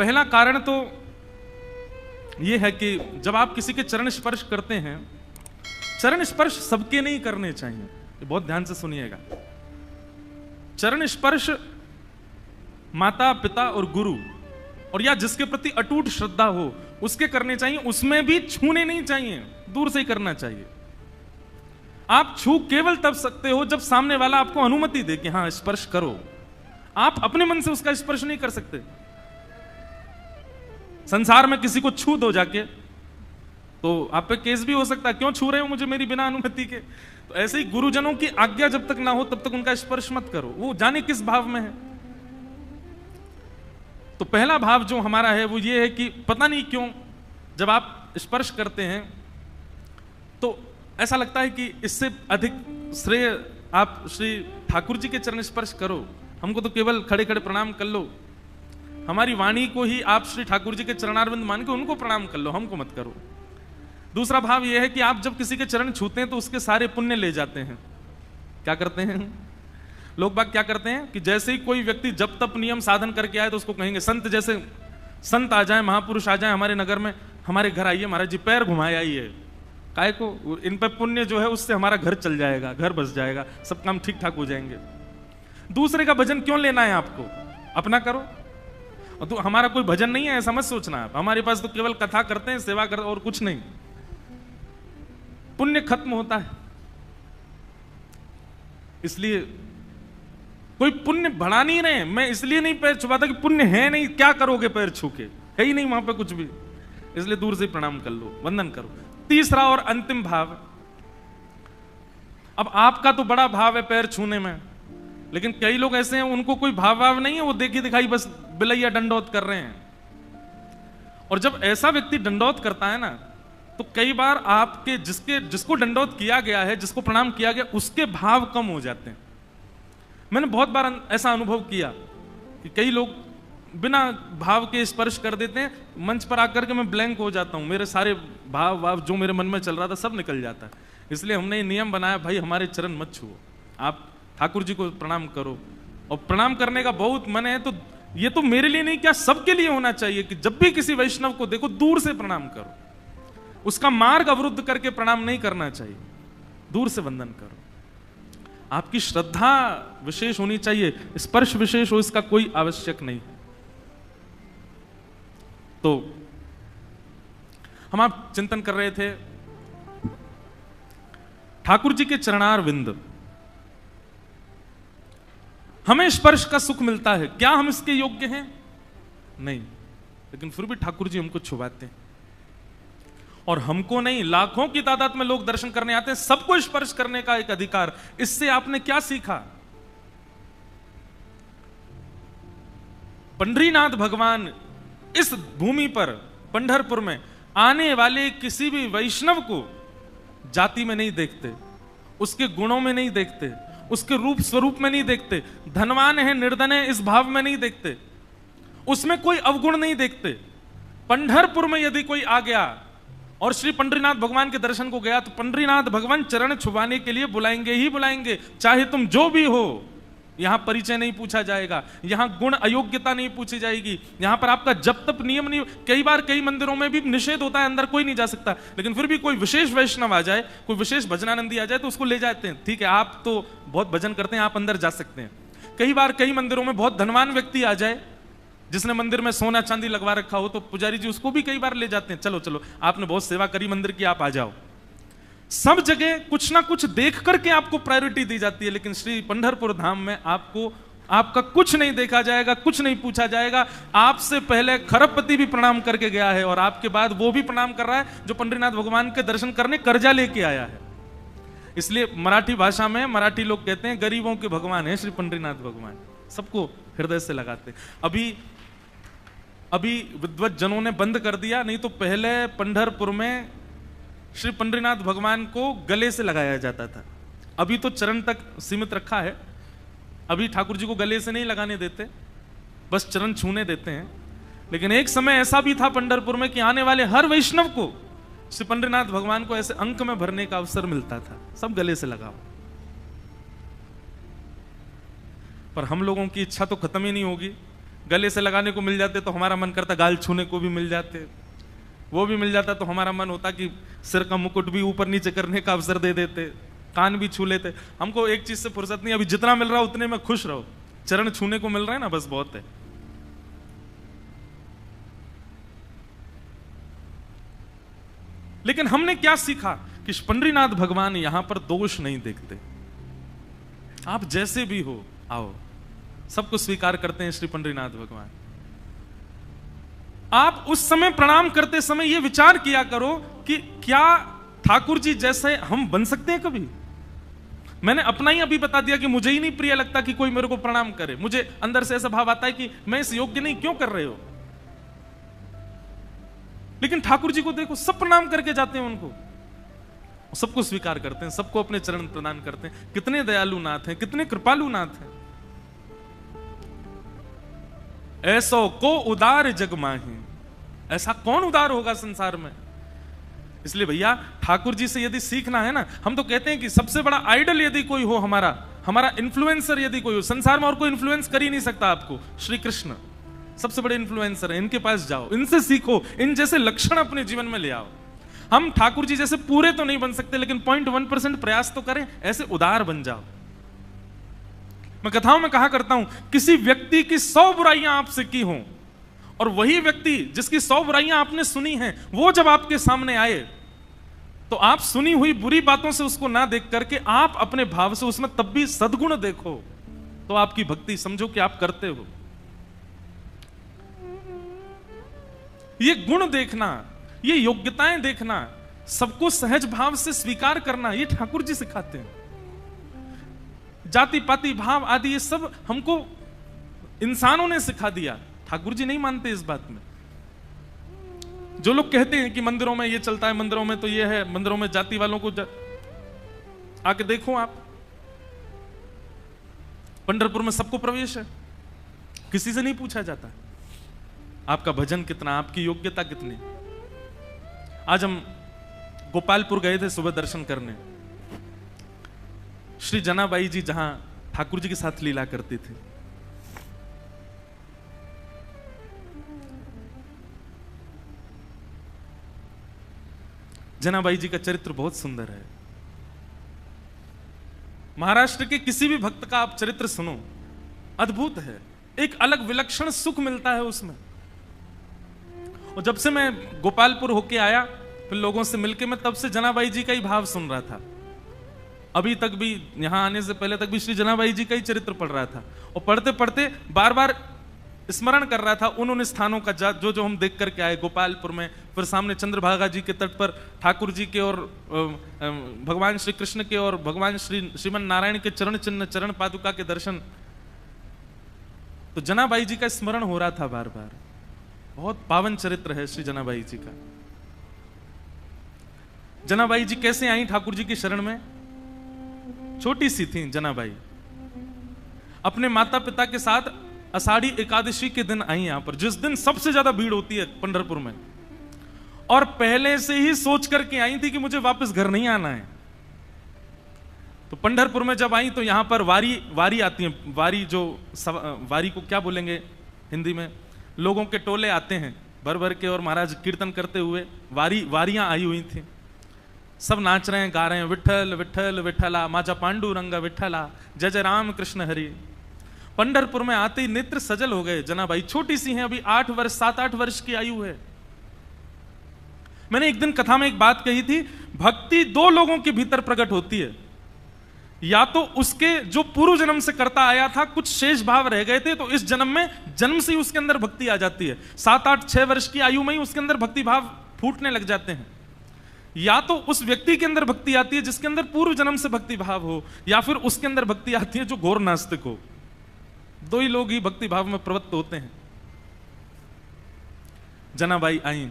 पहला कारण तो यह है कि जब आप किसी के चरण स्पर्श करते हैं, चरण स्पर्श सबके नहीं करने चाहिए, ये बहुत ध्यान से सुनिएगा। चरण स्पर्श माता पिता और गुरु और या जिसके प्रति अटूट श्रद्धा हो उसके करने चाहिए, उसमें भी छूने नहीं चाहिए, दूर से ही करना चाहिए। आप छू केवल तब सकते हो जब सामने वाला आपको अनुमति दे कि हां स्पर्श करो। आप अपने मन से उसका स्पर्श नहीं कर सकते। संसार में किसी को छू दो जाके तो आप पे केस भी हो सकता है, क्यों छू रहे हो मुझे मेरी बिना अनुमति के। तो ऐसे ही गुरुजनों की आज्ञा जब तक ना हो तब तक उनका स्पर्श मत करो, वो जाने किस भाव में है। तो पहला भाव जो हमारा है वो ये है कि पता नहीं क्यों जब आप स्पर्श करते हैं तो ऐसा लगता है कि इससे अधिक श्रेय आप श्री ठाकुर जी के चरण स्पर्श करो, हमको तो केवल खड़े खड़े प्रणाम कर लो, हमारी वाणी को ही आप श्री ठाकुर जी के चरणारविंद मान के उनको प्रणाम कर लो, हमको मत करो। दूसरा भाव यह है कि आप जब किसी के चरण छूते हैं तो उसके सारे पुण्य ले जाते हैं। क्या करते हैं लोग बाग, क्या करते हैं कि जैसे ही कोई व्यक्ति जब तप नियम साधन करके आए तो उसको कहेंगे संत, जैसे संत आ जाए, महापुरुष आ जाए हमारे नगर में, हमारे घर आइए महाराज जी, पैर घुमाए आइए, काहे को, इन पर पुण्य जो है उससे हमारा घर चल जाएगा, घर बस जाएगा, सब काम ठीक ठाक हो जाएंगे। दूसरे का भजन क्यों लेना है आपको, अपना करो। और तो हमारा कोई भजन नहीं है ऐसा मत सोचना आप, हमारे पास तो केवल कथा करते हैं, सेवा करते और कुछ नहीं, पुण्य खत्म होता है। इसलिए कोई पुण्य बढ़ा नहीं रहे, मैं इसलिए नहीं पैर छुपाता कि पुण्य है नहीं, क्या करोगे पैर छू के, है ही नहीं वहां पे कुछ भी, इसलिए दूर से प्रणाम कर लो, वंदन करो। तीसरा और अंतिम भाव, अब आपका तो बड़ा भाव है पैर छूने में, लेकिन कई लोग ऐसे हैं उनको कोई भाव नहीं है, वो देखी दिखाई बस बिलैया दंडौत कर रहे हैं। और जब ऐसा व्यक्ति दंडौत करता है ना तो कई बार आपके जिसको दंडौत किया गया है, जिसको प्रणाम किया गया, उसके भाव कम हो जाते हैं। मैंने बहुत बार ऐसा अनुभव किया कि कई लोग बिना भाव के स्पर्श कर देते हैं, मंच पर आकर के मैं ब्लैंक हो जाता हूं, मेरे सारे भाव जो मेरे मन में चल रहा था सब निकल जाता है। इसलिए हमने ये नियम बनाया, भाई हमारे चरण मत छुओ, आप ठाकुर जी को प्रणाम करो। और प्रणाम करने का बहुत मन है तो ये तो मेरे लिए नहीं, क्या सबके लिए होना चाहिए कि जब भी किसी वैष्णव को देखो दूर से प्रणाम करो, उसका मार्ग अवरुद्ध करके प्रणाम नहीं करना चाहिए, दूर से वंदन करो। आपकी श्रद्धा विशेष होनी चाहिए, स्पर्श विशेष हो इसका कोई आवश्यक नहीं। तो हम आप चिंतन कर रहे थे ठाकुर जी के चरणार विंद, हमें स्पर्श का सुख मिलता है, क्या हम इसके योग्य हैं? नहीं, लेकिन फिर भी ठाकुर जी हमको छुपाते हैं। और हमको नहीं, लाखों की तादाद में लोग दर्शन करने आते हैं, सबको स्पर्श करने का एक अधिकार। इससे आपने क्या सीखा? पंढरीनाथ भगवान इस भूमि पर पंढरपुर में आने वाले किसी भी वैष्णव को जाति में नहीं देखते, उसके गुणों में नहीं देखते, उसके रूप स्वरूप में नहीं देखते, धनवान है निर्धन है इस भाव में नहीं देखते, उसमें कोई अवगुण नहीं देखते। पंढरपुर में यदि कोई आ गया और श्री पंढरीनाथ भगवान के दर्शन को गया तो पंढरीनाथ भगवान चरण छुपाने के लिए बुलाएंगे ही बुलाएंगे, चाहे तुम जो भी हो। यहां परिचय नहीं पूछा जाएगा, यहां गुण अयोग्यता नहीं पूछी जाएगी, यहां पर आपका जब तक नियम नहीं। कई बार कई मंदिरों में भी निषेध होता है, अंदर कोई नहीं जा सकता, लेकिन फिर भी कोई विशेष वैष्णव आ जाए, कोई विशेष भजनानंदी आ जाए तो उसको ले जाते हैं, ठीक है आप तो बहुत भजन करते हैं, आप अंदर जा सकते हैं। कई बार कई मंदिरों में बहुत धनवान व्यक्ति आ जाए, जिसने मंदिर में सोना चांदी लगवा रखा हो, तो पुजारी जी उसको भी कई बार ले जाते हैं, चलो चलो आपने बहुत सेवा करी मंदिर की, आप आ जाओ। सब जगह कुछ ना कुछ देख करके आपको प्रायोरिटी दी जाती है, लेकिन श्री पंढरपुर धाम में आपको आपका कुछ नहीं देखा जाएगा, कुछ नहीं पूछा जाएगा। आपसे पहले खरबपति भी प्रणाम करके गया है और आपके बाद वो भी प्रणाम कर रहा है जो पंढरीनाथ भगवान के दर्शन करने कर्जा लेके आया है। इसलिए मराठी भाषा में मराठी लोग कहते हैं गरीबों के भगवान है श्री पंढरीनाथ भगवान, सबको हृदय से लगाते। अभी विद्वत जनों ने बंद कर दिया, नहीं तो पहले पंढरपुर में श्री पंढरीनाथ भगवान को गले से लगाया जाता था। अभी तो चरण तक सीमित रखा है, अभी ठाकुर जी को गले से नहीं लगाने देते, बस चरण छूने देते हैं। लेकिन एक समय ऐसा भी था पंढरपुर में कि आने वाले हर वैष्णव को श्री पंढरीनाथ भगवान को ऐसे अंक में भरने का अवसर मिलता था, सब गले से लगाओ। पर हम लोगों की इच्छा तो खत्म ही नहीं होगी, गले से लगाने को मिल जाते तो हमारा मन करता गाल छूने को भी मिल जाते, वो भी मिल जाता तो हमारा मन होता कि सिर का मुकुट भी ऊपर नीचे करने का अवसर दे देते, कान भी छू लेते। हमको एक चीज से फुर्सत नहीं, अभी जितना मिल रहा है उतने में खुश रहो, चरण छूने को मिल रहा है ना, बस बहुत है। लेकिन हमने क्या सीखा कि पंडरीनाथ भगवान यहां पर दोष नहीं देखते। आप जैसे भी हो आओ, सबको स्वीकार करते हैं श्री पंडरीनाथ भगवान। आप उस समय प्रणाम करते समय यह विचार किया करो कि क्या ठाकुर जी जैसे हम बन सकते हैं कभी। मैंने अपना ही अभी बता दिया कि मुझे ही नहीं प्रिय लगता कि कोई मेरे को प्रणाम करे। मुझे अंदर से ऐसा भाव आता है कि मैं इस योग्य नहीं, क्यों कर रहे हो। लेकिन ठाकुर जी को देखो, सब प्रणाम करके जाते हैं उनको, सबको स्वीकार करते हैं, सबको अपने चरण प्रदान करते हैं। कितने दयालु नाथ हैं, कितने कृपालु नाथ हैं। ऐसो को उदार जग माही, ऐसा कौन उदार होगा संसार में। इसलिए भैया ठाकुर जी से यदि सीखना है ना, हम तो कहते हैं कि सबसे बड़ा आइडल यदि कोई हो, हमारा इन्फ्लुएंसर यदि कोई हो संसार में, और कोई इन्फ्लुएंस कर ही नहीं सकता आपको, श्री कृष्ण सबसे बड़े इन्फ्लुएंसर है। इनके पास जाओ, इनसे सीखो, इन जैसे लक्षण अपने जीवन में ले आओ। हम ठाकुर जी जैसे पूरे तो नहीं बन सकते, लेकिन 0.1% प्रयास तो करें, ऐसे उदार बन जाओ। मैं कथाओं में कहा करता हूं, किसी व्यक्ति की 100 बुराइयां आपसे की हों, और वही व्यक्ति जिसकी 100 बुराइयां आपने सुनी हैं, वो जब आपके सामने आए तो आप सुनी हुई बुरी बातों से उसको ना देख करके आप अपने भाव से उसमें तब भी सद्गुण देखो, तो आपकी भक्ति समझो कि आप करते हो। ये गुण देखना, ये योग्यताएं देखना, सबको सहज भाव से स्वीकार करना, ये ठाकुर जी सिखाते हैं। जाति पाति भाव आदि ये सब हमको इंसानों ने सिखा दिया, ठाकुर जी नहीं मानते इस बात में। जो लोग कहते हैं कि मंदिरों में ये चलता है, मंदिरों में तो ये है, मंदिरों में जाति वालों को आके देखो आप, पंढरपुर में सबको प्रवेश है, किसी से नहीं पूछा जाता आपका भजन कितना, आपकी योग्यता कितनी। आज हम गोपालपुर गए थे सुबह दर्शन करने। श्री जनाबाई जी जहां ठाकुर जी के साथ लीला करती थी, जनाबाई जी का चरित्र बहुत सुंदर है। महाराष्ट्र के किसी भी भक्त का आप चरित्र सुनो, अद्भुत है, एक अलग विलक्षण सुख मिलता है उसमें। और जब से मैं गोपालपुर होके आया, फिर लोगों से मिलके, मैं तब से जनाबाई जी का ही भाव सुन रहा था। अभी तक भी, यहां आने से पहले तक भी श्री जनाबाई जी का ही चरित्र पढ़ रहा था, और पढ़ते पढ़ते बार बार स्मरण कर रहा था उन उन स्थानों का जो जो हम देख करके आए गोपालपुर में। फिर सामने चंद्रभागा जी के तट पर ठाकुर जी के और भगवान श्री कृष्ण के और भगवान श्रीमन नारायण के चरण चिन्ह, चरण पादुका के दर्शन। तो जनाबाई जी का स्मरण हो रहा था बार बार। बहुत पावन चरित्र है श्री जनाबाई जी का। जनाबाई जी कैसे आई ठाकुर जी की शरण में? छोटी सी थी जनाबाई, अपने माता पिता के साथ आषाढ़ी एकादशी के दिन आई यहां पर, जिस दिन सबसे ज्यादा भीड़ होती है पंढरपुर में, और पहले से ही सोच करके आई थी कि मुझे वापस घर नहीं आना है। तो पंढरपुर में जब आई तो यहां पर वारी आती है, वारी को क्या बोलेंगे हिंदी में, लोगों के टोले आते हैं भर भर के, और महाराज कीर्तन करते हुए वारियां आई हुई थी। सब नाच रहे हैं, गा रहे हैं, विठल विठल विठला, माजा पांडुरंगा विठला, जय जय राम कृष्ण हरि। पंढरपुर में आते ही नेत्र सजल हो गए। जनाबाई छोटी सी हैं, अभी 7-8 वर्ष की आयु है। मैंने एक दिन कथा में एक बात कही थी, भक्ति 2 लोगों के भीतर प्रकट होती है, या तो उसके जो पूर्व जन्म से करता आया था, कुछ शेष भाव रह गए थे, तो इस जन्म में जन्म से ही उसके अंदर भक्ति आ जाती है। 7-8-6 वर्ष की आयु में ही उसके अंदर भक्ति भाव फूटने लग जाते हैं। या तो उस व्यक्ति के अंदर भक्ति आती है जिसके अंदर पूर्व जन्म से भक्ति भाव हो, या फिर उसके अंदर भक्ति आती है जो घोर नास्तिक हो। 2 ही लोग ही भक्ति भाव में प्रवृत्त होते हैं। जनाबाई आई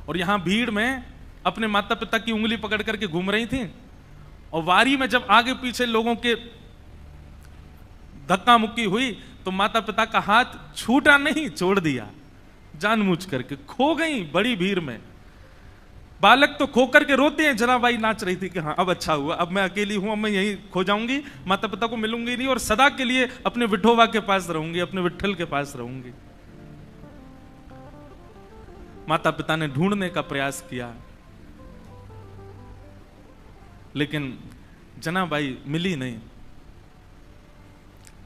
और यहां भीड़ में अपने माता पिता की उंगली पकड़ करके घूम रही थी, और वारी में जब आगे पीछे लोगों के धक्का मुक्की हुई तो माता पिता का हाथ छूटा नहीं, छोड़ दिया, जानबूझ करके खो गई बड़ी भीड़ में। बालक तो खो करके रोते हैं। जनाबाई नाच रही थी कि हाँ अब अच्छा हुआ, अब मैं अकेली हूं, अब मैं यहीं खो जाऊंगी, माता पिता को मिलूंगी नहीं और सदा के लिए अपने विठोबा के पास रहूंगी, अपने विठ्ठल के पास रहूंगी। माता पिता ने ढूंढने का प्रयास किया, लेकिन जनाबाई मिली नहीं।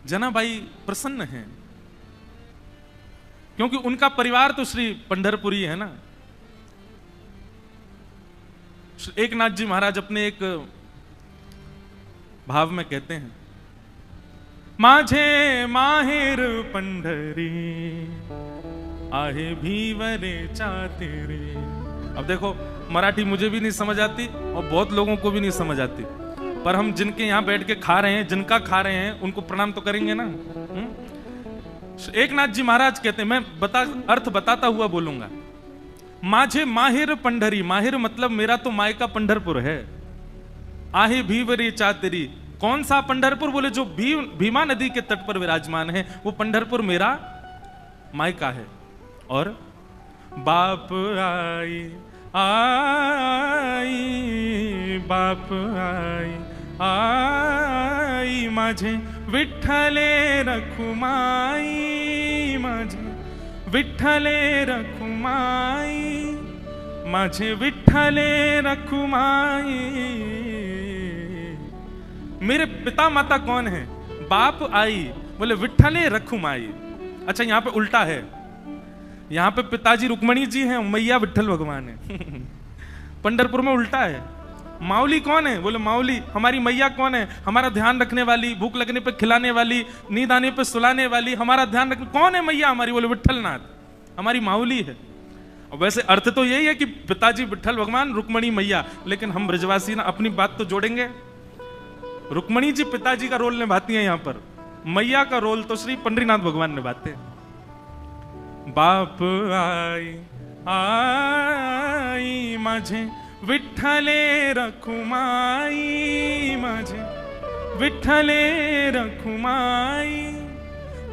जनाबाई प्रसन्न हैं क्योंकि उनका परिवार तो श्री पंढरपुरी है ना। एकनाथ जी महाराज अपने एक भाव में कहते हैं, माझे माहेर पंढरी आहे भीवरे चातेरे। अब देखो मराठी मुझे भी नहीं समझ आती और बहुत लोगों को भी नहीं समझ आती, पर हम जिनके यहां बैठ के खा रहे हैं, जिनका खा रहे हैं, उनको प्रणाम तो करेंगे ना। एकनाथ जी महाराज कहते हैं, मैं अर्थ बताता हुआ बोलूंगा, माझे माहिर पंढरी, माहिर मतलब मेरा तो माय का पंढरपुर है। आहे भीवरी चातेरी, कौन सा पंढरपुर? बोले जो भीमा नदी के तट पर विराजमान है वो पंढरपुर मेरा मायका है। और बाप आई आई, बाप आई आई, माझे विठ्ठले रखुमाई, माझे विठ्ठले रखुमाई, माझे विठ्ठले रखुमाई। मेरे पिता माता कौन है? बाप आई, बोले विठ्ठले रखुमाई। अच्छा यहां पे उल्टा है, यहां पे पिताजी रुक्मणी जी हैं, मैया विठ्ठल भगवान है। पंढरपुर में उल्टा है। माउली कौन है? बोले माउली हमारी मैया कौन है? हमारा ध्यान रखने वाली, भूख लगने पे खिलाने वाली, नींद आने पे सुलाने वाली, हमारा ध्यान रखने कौन है? मैया हमारी। बोले विठ्ठलनाथ हमारी माउली है। और वैसे अर्थ तो यही है कि पिताजी विठ्ठल भगवान, रुक्मणी मैया, लेकिन हम ब्रजवासी ना अपनी बात तो जोड़ेंगे। रुक्मणी जी पिताजी का रोल निभाती हैं, यहां पर मैया का रोल तो श्री पंडरीनाथ भगवान निभाते हैं। बाप आई आई, माझे विठ्ठले रखुमाई, माझे विठ्ठले रखुमाई,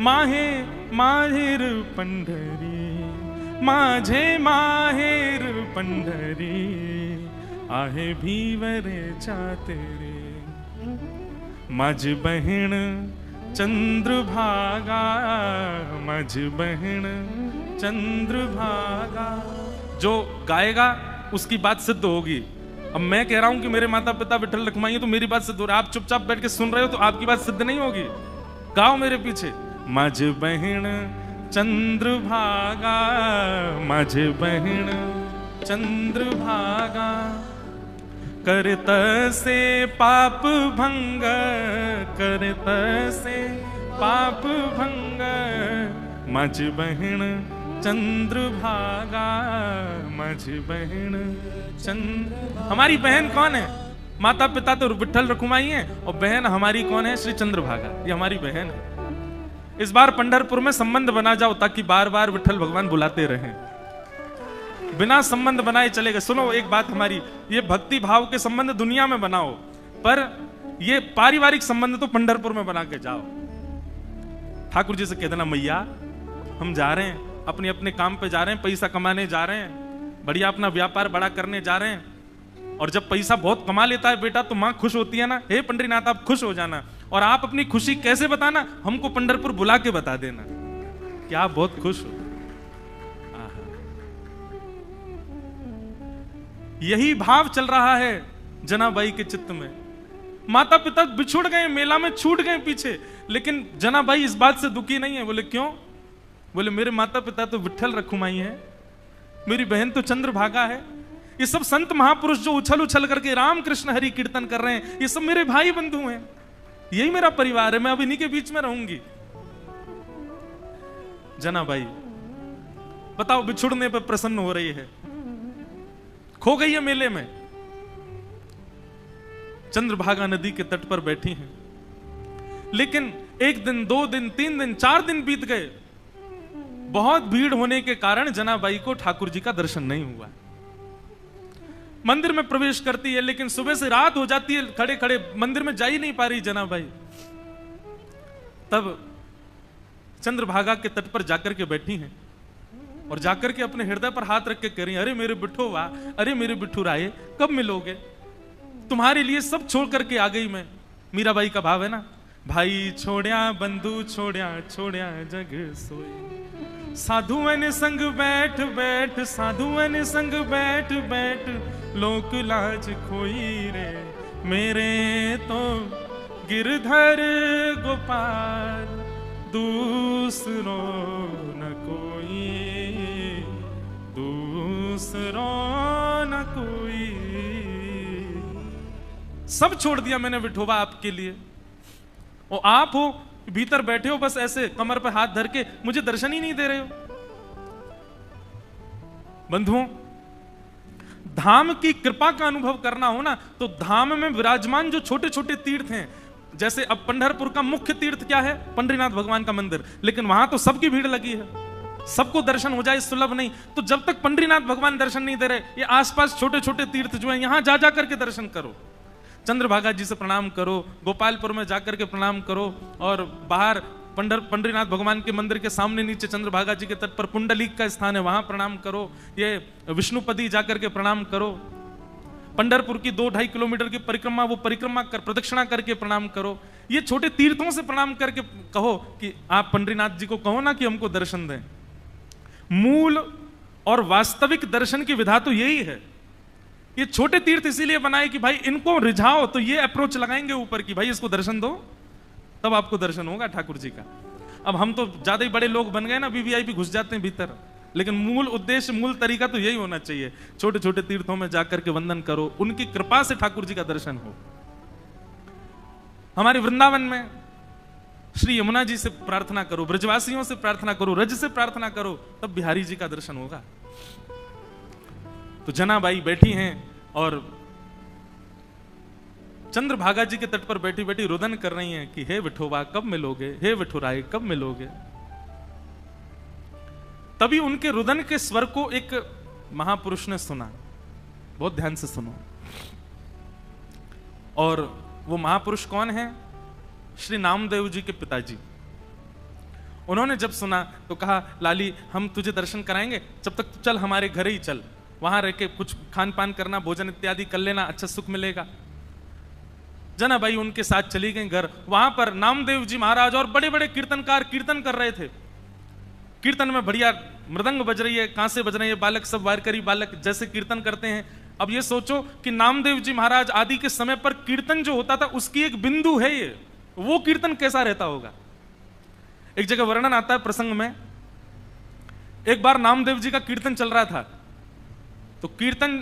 माहे माहेर पंढरी, माझे माहेर पंढरी आहे भीवरे चातेरे। माझ बहिण चंद्रभागा, माझ बहिण चंद्रभागा। जो गाएगा उसकी बात सिद्ध होगी। अब मैं कह रहा हूं कि मेरे माता पिता विठ्ठल रखुमाई, तो मेरी बात सिद्ध हो रही है। आप चुपचाप बैठ के सुन रहे हो तो आपकी बात सिद्ध नहीं होगी। गाओ मेरे पीछे, माझ बहिण चंद्रभागा, माझ बहिण चंद्रभागा, करत से पाप भंग, करत से पाप भंग, माझ बहिण चंद्रभागा, माझ बहिण चंद्र। हमारी बहन कौन है? माता पिता तो विठ्ठल रखुमाई है और बहन हमारी कौन है? श्री चंद्रभागा, ये हमारी बहन है। इस बार पंढरपुर में संबंध बना जाओ ताकि बार बार विठ्ठल भगवान बुलाते रहें। बिना संबंध बनाए चले गए। सुनो एक बात, हमारी ये भक्ति भाव के संबंध दुनिया में बनाओ, पर ये पारिवारिक संबंध तो पंढरपुर में बना के जाओ। ठाकुर जी से कह देना, मैया हम जा रहे हैं, अपने अपने काम पे जा रहे हैं, पैसा कमाने जा रहे हैं, बढ़िया अपना व्यापार बड़ा करने जा रहे हैं। और जब पैसा बहुत कमा लेता है बेटा तो माँ खुश होती है ना, हे पंडरीनाथ आप खुश हो जाना। और आप अपनी खुशी कैसे बताना? हमको पंढरपुर बुला के बता देना कि आप बहुत खुश हो। यही भाव चल रहा है जनाबाई के चित्त में। माता पिता बिछुड़ गए, मेला में छूट गए पीछे, लेकिन जनाबाई इस बात से दुखी नहीं है। बोले क्यों? बोले मेरे माता पिता तो विठ्ठल रखुमाई है, मेरी बहन तो चंद्रभागा है। ये सब संत महापुरुष जो उछल उछल करके राम कृष्ण हरि कीर्तन कर रहे हैं, ये सब मेरे भाई बंधु हैं, यही मेरा परिवार है, मैं अब इन्हीं के बीच में रहूंगी। जनाबाई बताओ बिछुड़ने पर प्रसन्न हो रही है, खो गई है मेले में, चंद्रभागा नदी के तट पर बैठी हैं। लेकिन एक दिन, 2 दिन, 3 दिन, 4 दिन बीत गए। बहुत भीड़ होने के कारण जनाबाई को ठाकुर जी का दर्शन नहीं हुआ। मंदिर में प्रवेश करती है, लेकिन सुबह से रात हो जाती है, खड़े खड़े मंदिर में जा ही नहीं पा रही जनाबाई। तब चंद्रभागा के तट पर जाकर के बैठी हैं। और जाकर के अपने हृदय पर हाथ रख के कह रही, अरे मेरे बिठोवा, अरे मेरे बिठू राये, कब मिलोगे? तुम्हारे लिए सब छोड़ करके आ गई मैं। मीराबाई का भाव है ना, भाई छोड़िया बंधु छोड़िया, छोड़िया जग सोई, साधुअन संग बैठ बैठ, साधुअन संग बैठ बैठ, लोक लाज खोई रे, मेरे तो गिरधर गोपाल दूसरो न कोई, दूसरो न कोई। सब छोड़ दिया मैंने विठोबा आपके लिए, और आप हो भीतर बैठे हो बस ऐसे कमर पे हाथ धर के, मुझे दर्शन ही नहीं दे रहे हो। बंधुओं, धाम की कृपा का अनुभव करना हो ना, तो धाम में विराजमान जो छोटे छोटे तीर्थ हैं, जैसे अब पंढरपुर का मुख्य तीर्थ क्या है? पंढरीनाथ भगवान का मंदिर, लेकिन वहां तो सबकी भीड़ लगी है, सबको दर्शन हो जाए सुलभ नहीं। तो जब तक पंढरीनाथ भगवान दर्शन नहीं दे रहे, ये आसपास छोटे छोटे तीर्थ जो है, यहां जा जा करके दर्शन करो। चंद्रभागा जी से प्रणाम करो, गोपालपुर में जाकर के प्रणाम करो, और बाहर पंढरीनाथ भगवान के मंदिर के सामने नीचे चंद्रभागा जी के तट पर पुंडलीक का स्थान है, वहां प्रणाम करो। ये विष्णुपदी जाकर के प्रणाम करो। पंढरपुर की 2-2.5 किलोमीटर की परिक्रमा, वो परिक्रमा कर प्रदक्षिणा करके प्रणाम करो। ये छोटे तीर्थों से प्रणाम करके कहो कि आप पंढरीनाथ जी को कहो ना कि हमको दर्शन दें। मूल और वास्तविक दर्शन की विधा तो यही है। ये छोटे तीर्थ इसीलिए बनाए कि भाई इनको रिझाओ, तो ये अप्रोच लगाएंगे ऊपर की भाई इसको दर्शन दो, तब आपको दर्शन होगा ठाकुर जी का। अब हम तो ज्यादा ही बड़े लोग बन गए ना, वीवीआईपी घुस जाते हैं भीतर, लेकिन मूल उद्देश्य, मूल तरीका तो यही होना चाहिए। छोटे छोटे तीर्थों में जाकर के वंदन करो, उनकी कृपा से ठाकुर जी का दर्शन हो। हमारे वृंदावन में श्री यमुना जी से प्रार्थना करो, ब्रजवासियों से प्रार्थना करो, रज से प्रार्थना करो, तब बिहारी जी का दर्शन होगा। तो जनाबाई बैठी हैं और चंद्रभागा जी के तट पर बैठी बैठी रुदन कर रही हैं कि हे विठोबा कब मिलोगे, हे विठुराय कब मिलोगे। तभी उनके रुदन के स्वर को एक महापुरुष ने सुना, बहुत ध्यान से सुनो। और वो महापुरुष कौन है? श्री नामदेव जी के पिताजी। उन्होंने जब सुना तो कहा, लाली हम तुझे दर्शन कराएंगे, जब तक तू चल हमारे घर ही चल, वहां रह के कुछ खान पान करना, भोजन इत्यादि कर लेना, अच्छा सुख मिलेगा। जनाबाई उनके साथ चली गई घर। वहां पर नामदेव जी महाराज और बड़े बड़े कीर्तनकार कीर्तन कर रहे थे। कीर्तन में बढ़िया मृदंग बज रही है, कांसे बज रहे हैं, बालक सब वारकरी बालक जैसे कीर्तन करते हैं। अब ये सोचो कि नामदेव जी महाराज आदि के समय पर कीर्तन जो होता था उसकी एक बिंदु है ये, वो कीर्तन कैसा रहता होगा। एक जगह वर्णन आता है प्रसंग में, एक बार नामदेव जी का कीर्तन चल रहा था, तो कीर्तन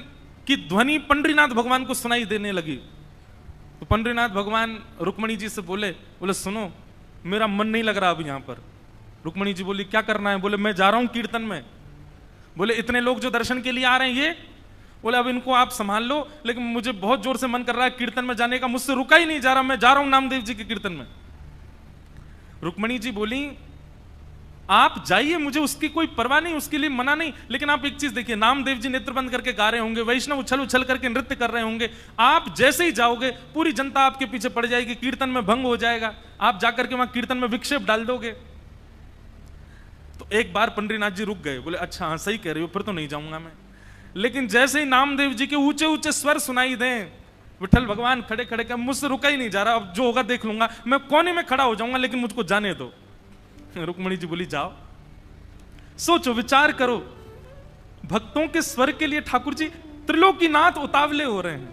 की ध्वनि पंढरीनाथ भगवान को सुनाई देने लगी। तो पंढरीनाथ भगवान रुक्मणी जी से बोले सुनो मेरा मन नहीं लग रहा अब यहां पर। रुक्मणी जी बोली क्या करना है? बोले मैं जा रहा हूं कीर्तन में। बोले इतने लोग जो दर्शन के लिए आ रहे हैं ये? बोले अब इनको आप संभाल लो, लेकिन मुझे बहुत जोर से मन कर रहा है कीर्तन में जाने का, मुझसे रुका ही नहीं जा रहा, मैं जा रहा हूं नामदेव जी के कीर्तन में। रुक्मणी जी बोली आप जाइए, मुझे उसकी कोई परवाह नहीं, उसके लिए मना नहीं, लेकिन आप एक चीज देखिए, नामदेव जी नेत्र बंद करके गा रहे होंगे, वैष्णव उछल उछल करके नृत्य कर रहे होंगे, आप जैसे ही जाओगे पूरी जनता आपके पीछे पड़ जाएगी, कीर्तन में भंग हो जाएगा, आप जाकर के वहां कीर्तन में विक्षेप डाल दोगे। तो एक बार पंढरीनाथ जी रुक गए, बोले अच्छा हाँ सही कह रही हो, फिर तो नहीं जाऊंगा मैं। लेकिन जैसे ही नामदेव जी के ऊंचे ऊंचे स्वर सुनाई दें, विठल भगवान खड़े खड़े कर, मुझसे रुका ही नहीं जा रहा, अब जो होगा देख लूंगा, मैं कोने में खड़ा हो जाऊंगा, लेकिन मुझको जाने दो। रुक्मणी जी बोली जाओ। सोचो विचार करो, भक्तों के स्वर के लिए ठाकुर जी त्रिलोकीनाथ उतावले हो रहे हैं।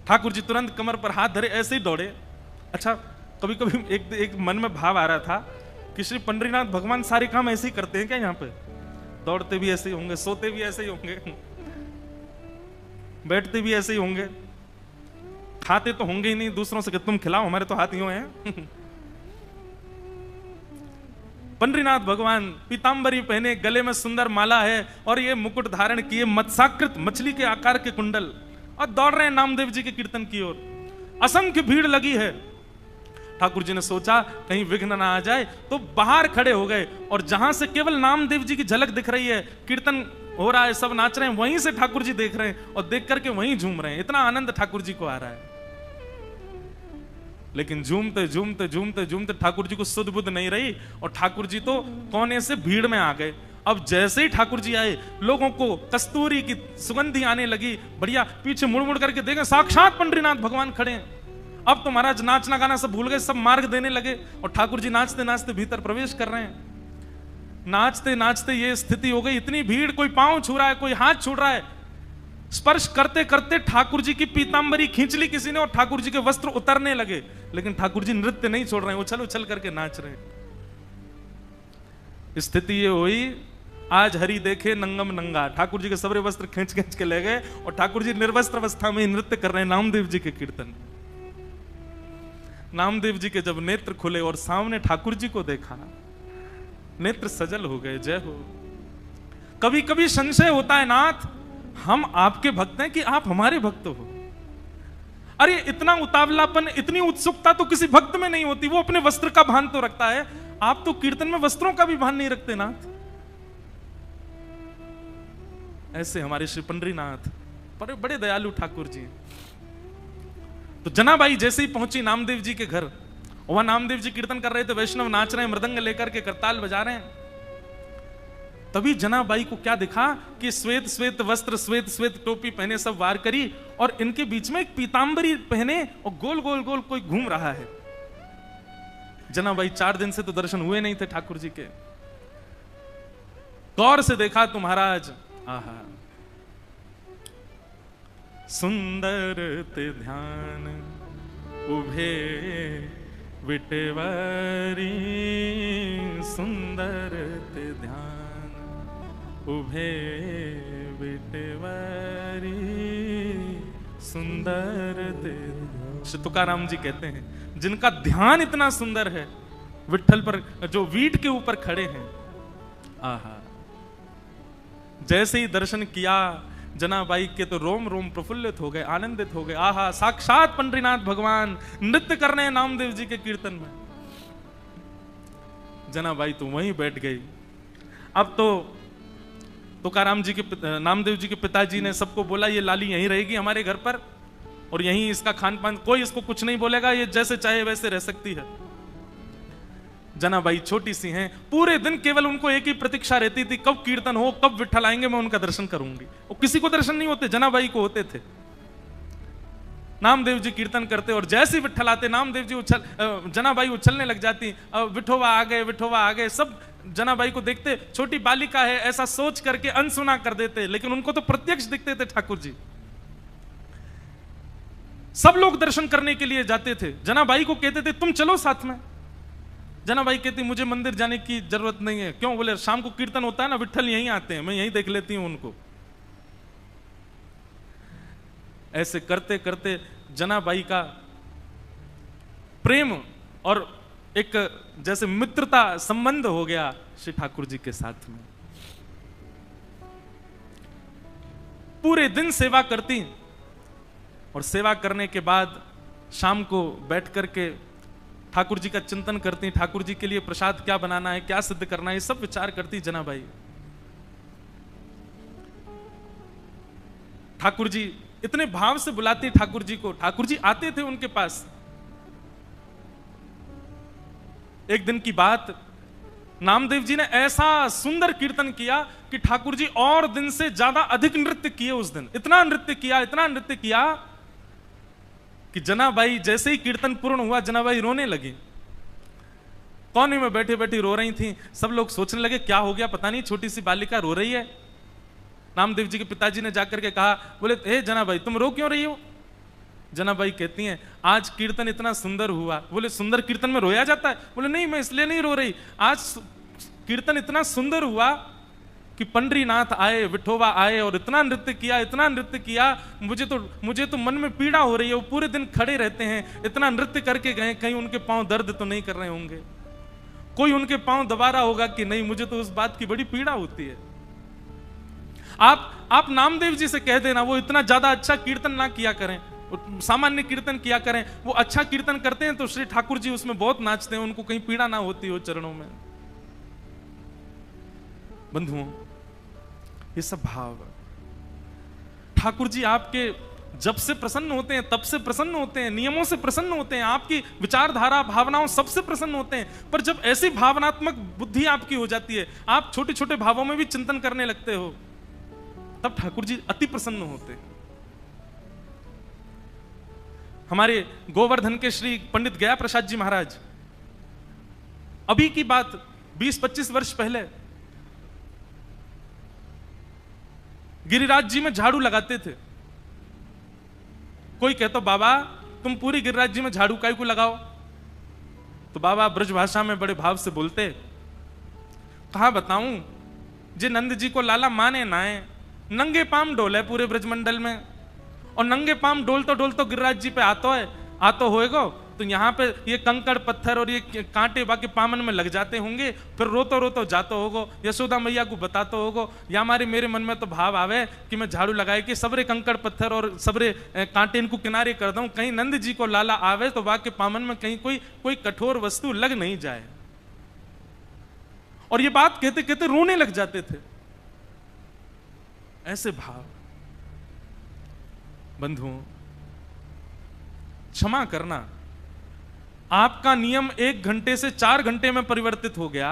ठाकुर जी तुरंत कमर पर हाथ धरे ऐसे ही दौड़े। अच्छा कभी कभी एक मन में भाव आ रहा था कि श्री पंढरीनाथ भगवान सारे काम ऐसे ही करते हैं क्या? यहाँ पे दौड़ते भी ऐसे ही होंगे, सोते भी ऐसे ही होंगे, बैठते भी ऐसे ही होंगे, खाते तो होंगे ही नहीं दूसरों से कि तुम खिलाओ, हमारे तो हाथ यूं हैं। पंढरीनाथ भगवान पीतांबरी पहने, गले में सुंदर माला है और ये मुकुट धारण किए, मत्स्याकृत मछली के आकार के कुंडल, और दौड़ रहे हैं नामदेव जी के कीर्तन की ओर। असंख्य भीड़ लगी है। ठाकुर जी ने सोचा कहीं विघ्न ना आ जाए, तो बाहर खड़े हो गए, और जहां से केवल नामदेव जी की झलक दिख रही है, कीर्तन हो रहा है, सब नाच रहे हैं, वहीं से ठाकुर जी देख रहे हैं और देख करके वहीं झूम रहे हैं। इतना आनंद ठाकुर जी को आ रहा है। लेकिन झूमते झूमते झूमते झूमते ठाकुर जी को सुध बुध नहीं रही, और ठाकुर जी तो कोने से भीड़ में आ गए। अब जैसे ही ठाकुर जी आए, लोगों को कस्तूरी की सुगंधी आने लगी, बढ़िया, पीछे मुड़ मुड़ करके देखें साक्षात पंडरीनाथ भगवान खड़े हैं। अब तो महाराज नाचना गाना सब भूल गए, सब मार्ग देने लगे और ठाकुर जी नाचते नाचते भीतर प्रवेश कर रहे हैं। नाचते नाचते ये स्थिति हो गई, इतनी भीड़, कोई पांव छू रहा है, कोई हाथ छू रहा है, स्पर्श करते करते ठाकुर जी की पीतांबरी खींच ली किसी ने और ठाकुर जी के वस्त्र उतरने लगे, लेकिन ठाकुर जी नृत्य नहीं छोड़ रहे हैं, उछल उछल करके नाच रहे हैं। स्थिति ये हुई, आज हरि देखे नंगम नंगा, ठाकुर जी के सबरे वस्त्र खींच खींच के ले गए और ठाकुर जी निर्वस्त्र अवस्था में नृत्य कर रहे हैं नामदेव जी के कीर्तन। नामदेव जी के जब नेत्र खुले और सामने ठाकुर जी को देखा, नेत्र सजल हो गए। जय हो। कभी कभी संशय होता है, नाथ हम आपके भक्त हैं कि आप हमारे भक्त हो। अरे इतना उतावलापन, इतनी उत्सुकता तो किसी भक्त में नहीं होती, वो अपने वस्त्र का भान तो रखता है, आप तो कीर्तन में वस्त्रों का भी भान नहीं रखते नाथ। ऐसे हमारे श्री पंडरीनाथ बड़े दयालु ठाकुर जी। तो जनाबाई जैसे ही पहुंची नामदेव जी के घर, वहां नामदेव जी कीर्तन कर रहे थे, वैष्णव नाच रहे हैं, मृदंग लेकर के करताल बजा रहे हैं। तभी जनाबाई को क्या दिखा कि श्वेत श्वेत वस्त्र, श्वेत श्वेत टोपी पहने, सब वार करी और इनके बीच में एक पीतांबरी पहने और गोल गोल गोल कोई घूम रहा है। जनाबाई 4 दिन से तो दर्शन हुए नहीं थे ठाकुर जी के। गौर से देखा तो महाराज, आहा, सुंदर ते ध्यान उभे विटेवरी, सुंदर ते ध्यान उभे विटेवरी, सुंदर ते। श्री तुकाराम जी कहते हैं, जिनका ध्यान इतना सुंदर है, विठ्ठल पर जो वीट के ऊपर खड़े हैं, आहा, जैसे ही दर्शन किया जनाबाई के तो रोम रोम प्रफुल्लित हो गए, आनंदित हो गए। आहा, साक्षात पंडरीनाथ भगवान नृत्य कर रहे हैं नामदेव जी के कीर्तन में। जनाबाई तो वहीं बैठ गई। अब तो तुकाराम जी के, नामदेव जी के पिताजी ने सबको बोला, ये लाली यहीं रहेगी हमारे घर पर और यहीं इसका खान पान, कोई इसको कुछ नहीं बोलेगा, ये जैसे चाहे वैसे रह सकती है। जनाबाई छोटी सी हैं, पूरे दिन केवल उनको एक ही प्रतीक्षा रहती थी, कब कीर्तन हो, कब विठ्ठल आएंगे, मैं उनका दर्शन करूंगी। और किसी को दर्शन नहीं होते, जनाबाई को होते थे। नामदेव जी कीर्तन करते और जैसे ही विठ्ठल आते, नामदेव जी जनाबाई उछलने लग जाती, विठोबा आ गए, विठोबा आ गए। सब जनाबाई को देखते, छोटी बालिका है ऐसा सोच करके अनसुना कर देते, लेकिन उनको तो प्रत्यक्ष दिखते थे ठाकुर जी। सब लोग दर्शन करने के लिए जाते थे, जनाबाई को कहते थे तुम चलो साथ में। जनाबाई कहती मुझे मंदिर जाने की जरूरत नहीं है। क्यों? बोले शाम को कीर्तन होता है ना, विठ्ठल यहीं आते हैं, मैं यहीं देख लेती हूं उनको। ऐसे करते करते जनाबाई का प्रेम और एक जैसे मित्रता संबंध हो गया श्री ठाकुर जी के साथ में। पूरे दिन सेवा करती और सेवा करने के बाद शाम को बैठ करके ठाकुर जी का चिंतन करती, ठाकुर जी के लिए प्रसाद क्या बनाना है, क्या सिद्ध करना है, सब विचार करती जनाबाई। ठाकुर जी इतने भाव से बुलाती ठाकुर जी को, ठाकुर जी आते थे उनके पास। एक दिन की बात, नामदेव जी ने ऐसा सुंदर कीर्तन किया कि ठाकुर जी और दिन से ज्यादा अधिक नृत्य किए उस दिन। इतना नृत्य किया, इतना नृत्य किया कि जनाबाई जैसे ही कीर्तन पूर्ण हुआ, जनाबाई रोने लगी। कोने में बैठे बैठी रो रही थी। सब लोग सोचने लगे क्या हो गया, पता नहीं छोटी सी बालिका रो रही है। नामदेव जी के पिताजी ने जाकर के कहा, बोले हे जनाबाई तुम रो क्यों रही हो? जनाबाई कहती हैं आज कीर्तन इतना सुंदर हुआ। बोले सुंदर कीर्तन में रोया जाता है? बोले नहीं, मैं इसलिए नहीं रो रही, आज कीर्तन इतना सुंदर हुआ कि पंडरीनाथ आए, विठोबा आए और इतना नृत्य किया, इतना नृत्य किया, मुझे तो मन में पीड़ा हो रही है। वो पूरे दिन खड़े रहते हैं, इतना नृत्य करके गए, कहीं उनके पांव दर्द तो नहीं कर रहे होंगे, कोई उनके पांव दबा रहा होगा कि नहीं, मुझे तो उस बात की बड़ी पीड़ा होती है। आप नामदेव जी से कह देना वो इतना ज्यादा अच्छा कीर्तन ना किया करें, सामान्य कीर्तन किया करें। वो अच्छा कीर्तन करते हैं तो श्री ठाकुर जी उसमें बहुत नाचते हैं, उनको कहीं पीड़ा ना होती हो चरणों में। बंधुओं, ये सब भाव ठाकुर जी आपके जब से प्रसन्न होते हैं, तब से प्रसन्न होते हैं, नियमों से प्रसन्न होते हैं, आपकी विचारधारा भावनाओं सबसे प्रसन्न होते हैं। पर जब ऐसी भावनात्मक बुद्धि आपकी हो जाती है, आप छोटे छोटे भावों में भी चिंतन करने लगते हो, तब ठाकुर जी अति प्रसन्न होते हैं। हमारे गोवर्धन के श्री पंडित गया प्रसाद जी महाराज, अभी की बात 20-25 वर्ष पहले, गिरिराज जी में झाड़ू लगाते थे। कोई कहता बाबा तुम पूरी गिरिराज जी में झाड़ू काहे को लगाओ? तो बाबा ब्रज भाषा में बड़े भाव से बोलते, कहा बताऊं, जे नंद जी को लाला माने नाए, नंगे पाम डोले पूरे ब्रजमंडल में, और नंगे पाम डोल तो गिरिराज जी पे आतो होएगा, तो यहाँ पे ये कंकड़ पत्थर और ये कांटे बाकी पामन में लग जाते होंगे, फिर रोतो रोतो जातो होगो, यशोदा मैया को बताते होगो, या हमारे मेरे मन में तो भाव आवे कि मैं झाड़ू लगाए कि सबरे कंकड़ पत्थर और सबरे कांटे इनको किनारे कर दूं, कहीं नंद जी को लाला आवे तो बाकी पामन में कहीं कोई कठोर वस्तु लग नहीं जाए। और ये बात कहते कहते रोने लग जाते थे। ऐसे भाव। बंधुओं, क्षमा करना, आपका नियम 1 घंटे से 4 घंटे में परिवर्तित हो गया,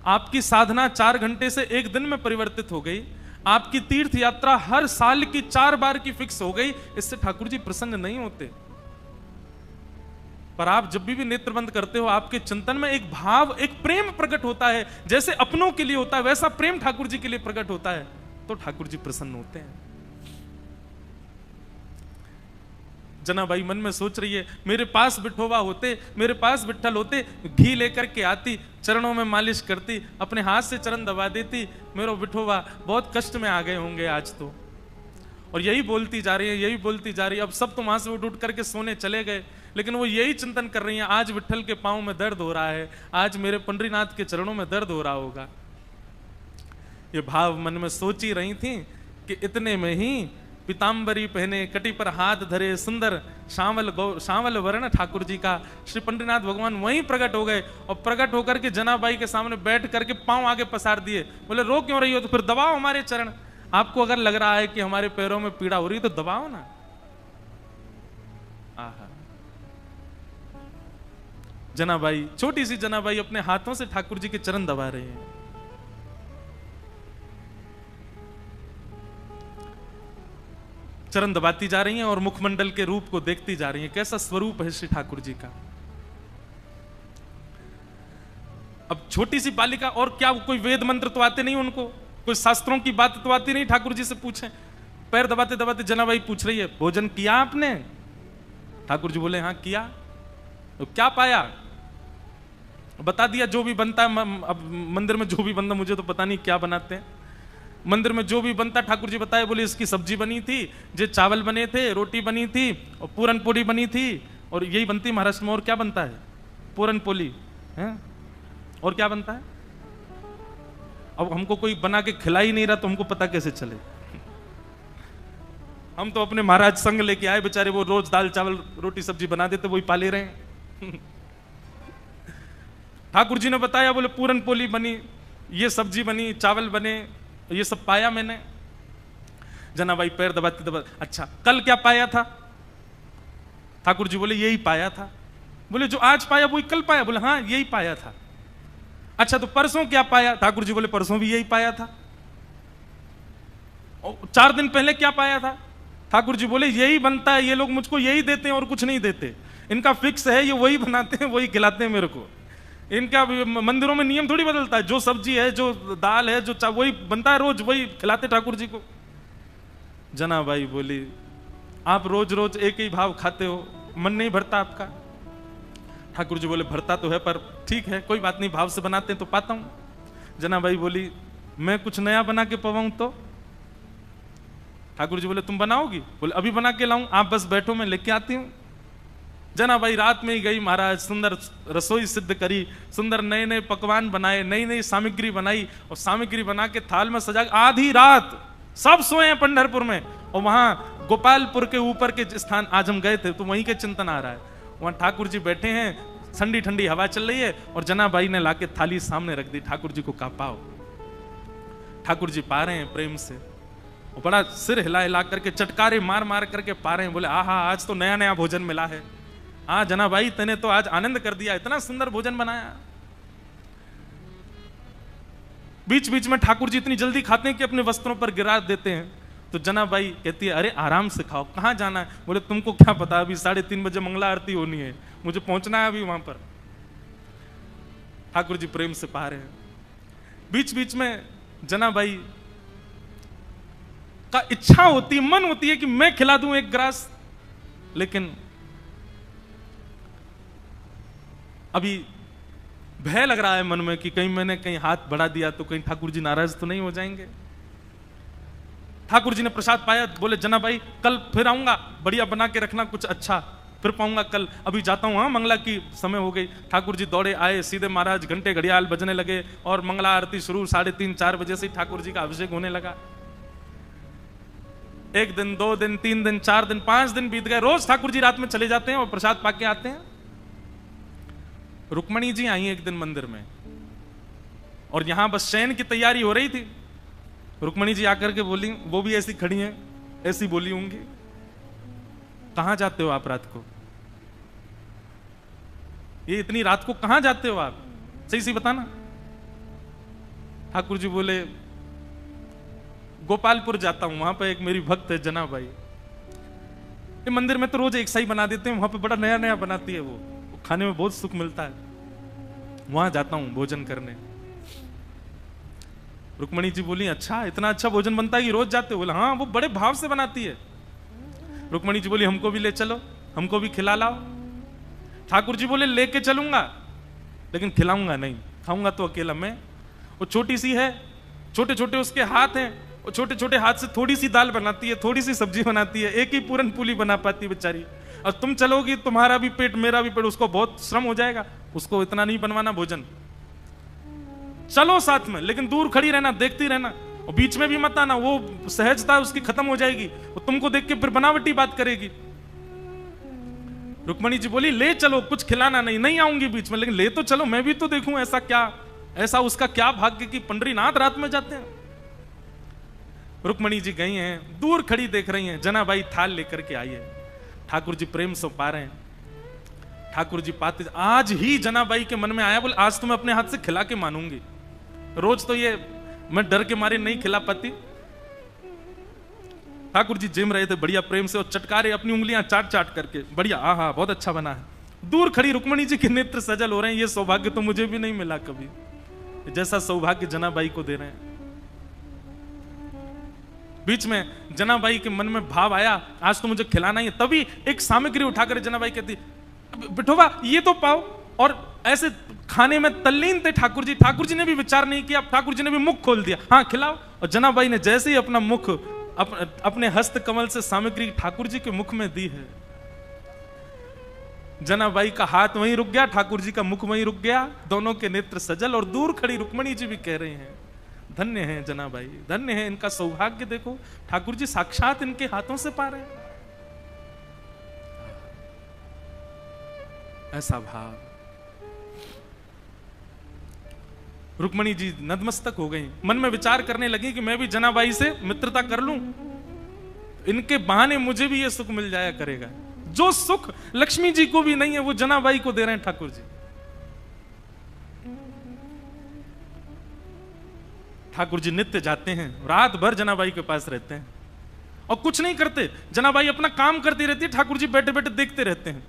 आपकी साधना 4 घंटे से 1 दिन में परिवर्तित हो गई, आपकी तीर्थ यात्रा हर साल की 4 बार की फिक्स हो गई, इससे ठाकुर जी प्रसन्न नहीं होते। पर आप जब भी नेत्र बंद करते हो, आपके चिंतन में एक भाव, एक प्रेम प्रकट होता है, जैसे अपनों के लिए होता है वैसा प्रेम ठाकुर जी के लिए प्रकट होता है, तो ठाकुर जी प्रसन्न होते हैं। जनाबाई मन में सोच रही है, मेरे पास बिठोवा होते, मेरे पास बिठल होते, घी लेकर के आती, चरणों में मालिश करती, अपने हाथ से चरण दबा देती, मेरो बिठोवा बहुत कष्ट में आ गए होंगे आज तो। और यही बोलती जा रही है, यही बोलती जा रही है। अब सब तो वहां से उठ करके सोने चले गए, लेकिन वो यही चिंतन कर रही हैं, आज विठल के पांव में दर्द हो रहा है, आज मेरे पंडरीनाथ के चरणों में दर्द हो रहा होगा। ये भाव मन में सोच ही रही थी कि इतने में ही पीताम्बरी पहने, कटी पर हाथ धरे, सुंदर श्यामल वर्ण ठाकुर जी का श्री पंडरीनाथ भगवान वहीं प्रकट हो गए, और प्रकट होकर के जनाबाई के सामने बैठ करके पांव आगे पसार दिए। बोले रो क्यों रही हो? तो फिर दबाओ हमारे चरण। आपको अगर लग रहा है कि हमारे पैरों में पीड़ा हो रही है तो दबाओ ना। आहा, जनाबाई, छोटी सी जनाबाई अपने हाथों से ठाकुर जी के चरण दबा रहे हैं। चरण दबाती जा रही हैं और मुखमंडल के रूप को देखती जा रही हैं, कैसा स्वरूप है श्री ठाकुर जी का। अब छोटी सी बालिका, और क्या कोई वेद मंत्र तो आते नहीं उनको, कोई शास्त्रों की बात तो आती नहीं, ठाकुर जी से पूछें। पैर दबाते दबाते जनाबाई पूछ रही है, भोजन किया आपने? ठाकुर जी बोले हाँ किया। तो क्या पाया? बता दिया जो भी बनता है। अब मंदिर में जो भी बनता, मुझे तो पता नहीं क्या बनाते हैं, मंदिर में जो भी बनता ठाकुर जी बताए। बोले इसकी सब्जी बनी थी, जे चावल बने थे, रोटी बनी थी और पूरन पोली बनी थी, और यही बनती महाराष्ट्र में। और क्या बनता है? पूरन पोली है। और क्या बनता है? अब हमको कोई बना के खिला ही नहीं रहा तो हमको पता कैसे चले? हम तो अपने महाराज संग लेके आए, बेचारे वो रोज दाल चावल रोटी सब्जी बना देते, वही पाले रहे हैं। ठाकुर जी ने बताया, बोले पूरन पोली बनी, ये सब्जी बनी, चावल बने, ये सब पाया मैंने। जनाबाई पैर दबाती दबाती, अच्छा कल क्या पाया था? ठाकुर जी बोले यही पाया था। बोले जो आज पाया वही कल पाया? बोले हाँ यही पाया था। अच्छा तो परसों क्या पाया? ठाकुर जी बोले परसों भी यही पाया था। और 4 दिन पहले क्या पाया था? ठाकुर जी बोले यही बनता है, ये लोग मुझको यही देते हैं और कुछ नहीं देते, इनका फिक्स है, ये वही बनाते हैं, वही खिलाते हैं मेरे को। इनका मंदिरों में नियम थोड़ी बदलता है, जो सब्जी है, जो दाल है, जो वही बनता है, रोज वही खिलाते ठाकुर जी को। जनाबाई बोली आप रोज रोज एक ही भाव खाते हो, मन नहीं भरता आपका? ठाकुर जी बोले भरता तो है, पर ठीक है कोई बात नहीं, भाव से बनाते हैं तो पाता हूं। जनाबाई बोली मैं कुछ नया बना के पवाऊं तो? ठाकुर जी बोले तुम बनाओगी? बोले अभी बना के लाऊं, आप बस बैठो मैं लेके आती हूं। जनाबाई रात में ही गई, महाराज सुंदर रसोई सिद्ध करी, सुंदर नए नए पकवान बनाए, नई नई सामग्री बनाई, और सामग्री बना के थाल में सजा। आधी रात सब सोए हैं पंढरपुर में, और वहां गोपालपुर के ऊपर के स्थान आज हम गए थे तो वहीं के चिंतन आ रहा है। वहां ठाकुर जी बैठे हैं, ठंडी ठंडी हवा चल रही है, और जनाबाई ने लाके थाली सामने रख दी, ठाकुर जी को कहा पाओ। ठाकुर जी पा रहे हैं प्रेम से, वो बड़ा सिर हिला हिला करके चटकारे मार मार करके पा रहे हैं। बोले आहा, आज तो नया नया भोजन मिला है। हाँ जना भाई, तने तो आज आनंद कर दिया, इतना सुंदर भोजन बनाया। बीच बीच में ठाकुर जी इतनी जल्दी खाते हैं कि अपने वस्त्रों पर गिरा देते हैं। तो जना बाई कहती है, अरे आराम से खाओ, कहाँ जाना है? बोले तुमको क्या पता, अभी 3:30 बजे मंगला आरती होनी है, मुझे पहुंचना है अभी वहां पर। ठाकुर जी प्रेम से पा रहे हैं। बीच बीच में जना बाई का इच्छा होती है, मन होती है कि मैं खिला दूं एक ग्रास, लेकिन अभी भय लग रहा है मन में कि कहीं मैंने कहीं हाथ बढ़ा दिया तो कहीं ठाकुर जी नाराज तो नहीं हो जाएंगे। ठाकुर जी ने प्रसाद पाया, बोले जना भाई कल फिर आऊंगा, बढ़िया बना के रखना, कुछ अच्छा फिर पाऊंगा कल, अभी जाता हूं। हाँ, मंगला की समय हो गई। ठाकुर जी दौड़े आए, सीधे महाराज घंटे घड़ियाल बजने लगे और मंगला आरती शुरू। 3:30-4 बजे से ठाकुर जी का अभिषेक होने लगा। 1 दिन, 2 दिन, 3 दिन, 4 दिन, 5 दिन बीत गए। रोज ठाकुर जी रात में चले जाते हैं और प्रसाद पाके आते हैं। रुक्मणी जी आई एक दिन मंदिर में और यहां बस शयन की तैयारी हो रही थी। रुक्मणी जी आकर के बोली, वो भी ऐसी खड़ी हैं, ऐसी बोली होंगी, कहां जाते हो आप रात को? ये इतनी रात को कहां जाते हो आप, सही सी बताना। ठाकुर जी बोले, गोपालपुर जाता हूं, वहां पर एक मेरी भक्त है जना बाई, ये मंदिर में तो रोज एक सा ही बना देते हैं, वहां पे बड़ा नया नया बनाती है, वो खाने में बहुत सुख मिलता है, वहां जाता हूं भोजन करने। रुक्मणी जी बोली, अच्छा इतना अच्छा भोजन बनता है कि रोज जाते हो? बोला हाँ, वो बड़े भाव से बनाती है। रुक्मणी जी बोली, हमको भी ले चलो, हमको भी खिला लाओ। ठाकुर जी बोले, लेके चलूंगा लेकिन खिलाऊंगा नहीं, खाऊंगा तो अकेला मैं। वो छोटी सी है, छोटे छोटे उसके हाथ हैं, वो छोटे छोटे हाथ से थोड़ी सी दाल बनाती है, थोड़ी सी सब्जी बनाती है, एक ही पूरन पूली बना पाती है बेचारी। और तुम चलोगी, तुम्हारा भी पेट मेरा भी पेट, उसको बहुत श्रम हो जाएगा, उसको इतना नहीं बनवाना भोजन। चलो साथ में, लेकिन दूर खड़ी रहना, देखती रहना, और बीच में भी मत आना, वो सहजता उसकी खत्म हो जाएगी, वो तुमको देख के फिर बनावटी बात करेगी। रुक्मणी जी बोली, ले चलो, कुछ खिलाना नहीं, नहीं आऊंगी बीच में, लेकिन ले तो चलो, मैं भी तो देखूं ऐसा क्या, ऐसा उसका क्या भाग्य कि पंडरीनाथ रात में जाते हैं। रुक्मणी जी गई हैं, दूर खड़ी देख रही हैं, जना बाई थाल लेकर के आई है। ठाकुर जी प्रेम से पा रहे हैं। ठाकुर जी पाते, आज ही जना बाई के मन में आया, बोले आज तो मैं अपने हाथ से खिला के मानूंगी, रोज तो ये मैं डर के मारे नहीं खिला पाती। ठाकुर जी जिम रहे थे बढ़िया प्रेम से, और चटकारे अपनी उंगलियां चाट चाट करके, बढ़िया, आहा बहुत अच्छा बना है। दूर खड़ी रुक्मणी जी के नेत्र सजल हो रहे हैं, ये सौभाग्य तो मुझे भी नहीं मिला कभी, जैसा सौभाग्य जनाबाई को दे रहे हैं। बीच में जनाबाई के मन में भाव आया, आज तो मुझे खिलाना ही है। तभी एक सामग्री उठाकर जनाबाई कहती, बिठोबा ये तो पाओ, और ऐसे खाने में तल्लीन थे ठाकुर जी। ठाकुर जी ने भी विचार नहीं किया, ठाकुर जी ने भी मुख खोल दिया, हाँ खिलाओ। और जनाबाई ने जैसे ही अपना मुख अपने हस्त कमल से सामग्री ठाकुर जी के मुख में दी है, जनाबाई का हाथ वहीं रुक गया, ठाकुर जी का मुख वहीं रुक गया, दोनों के नेत्र सजल। और दूर खड़ी रुक्मणी जी भी कह रहे हैं, धन्य है जनाबाई, धन्य है, इनका सौभाग्य देखो, ठाकुर जी साक्षात इनके हाथों से पा रहे हैं। ऐसा भाव। रुक्मणी जी नतमस्तक हो गई, मन में विचार करने लगी कि मैं भी जनाबाई से मित्रता कर लूं, इनके बहाने मुझे भी ये सुख मिल जाया करेगा। जो सुख लक्ष्मी जी को भी नहीं है, वो जनाबाई को दे रहे हैं ठाकुर जी। ठाकुर जी नित्य जाते हैं, रात भर जनाबाई के पास रहते हैं और कुछ नहीं करते। जनाबाई अपना काम करती रहती है, ठाकुर जी बैठे बैठे देखते रहते हैं।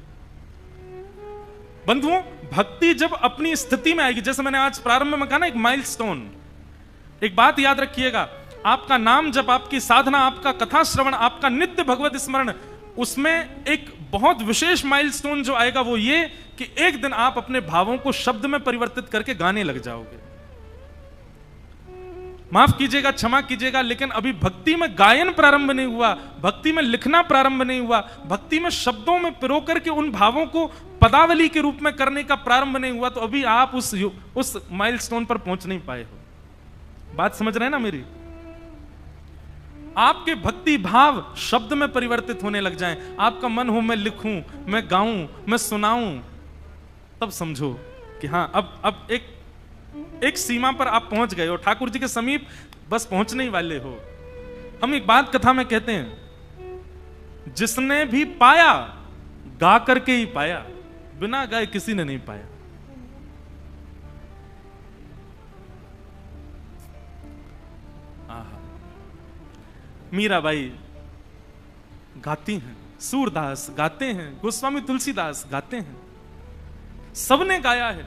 बंधुओं, भक्ति जब अपनी स्थिति में आएगी, जैसे मैंने आज प्रारंभ में कहा ना, एक माइलस्टोन, एक बात याद रखिएगा, आपका नाम जब, आपकी साधना, आपका कथा श्रवण, आपका नित्य भगवत स्मरण, उसमें एक बहुत विशेष माइलस्टोन जो आएगा वो ये कि एक दिन आप अपने भावों को शब्द में परिवर्तित करके गाने लग जाओगे। माफ कीजिएगा, क्षमा कीजिएगा, लेकिन अभी भक्ति में गायन प्रारंभ नहीं हुआ, भक्ति में लिखना प्रारंभ नहीं हुआ, भक्ति में शब्दों में पिरो करके उन भावों को पदावली के रूप में करने का प्रारंभ नहीं हुआ, तो अभी आप उस माइलस्टोन पर पहुंच नहीं पाए हो। बात समझ रहे हैं ना मेरी? आपके भक्ति भाव शब्द में परिवर्तित होने लग जाएं, आपका मन हो मैं लिखूं, मैं गाऊं, मैं सुनाऊं, तब समझो कि हां अब एक सीमा पर आप पहुंच गए हो, ठाकुर जी के समीप बस पहुंचने ही वाले हो। हम एक बात कथा में कहते हैं, जिसने भी पाया गा करके ही पाया, बिना गाए किसी ने नहीं पाया। मीराबाई गाती हैं, सूरदास गाते हैं, गोस्वामी तुलसीदास गाते हैं, सबने गाया है।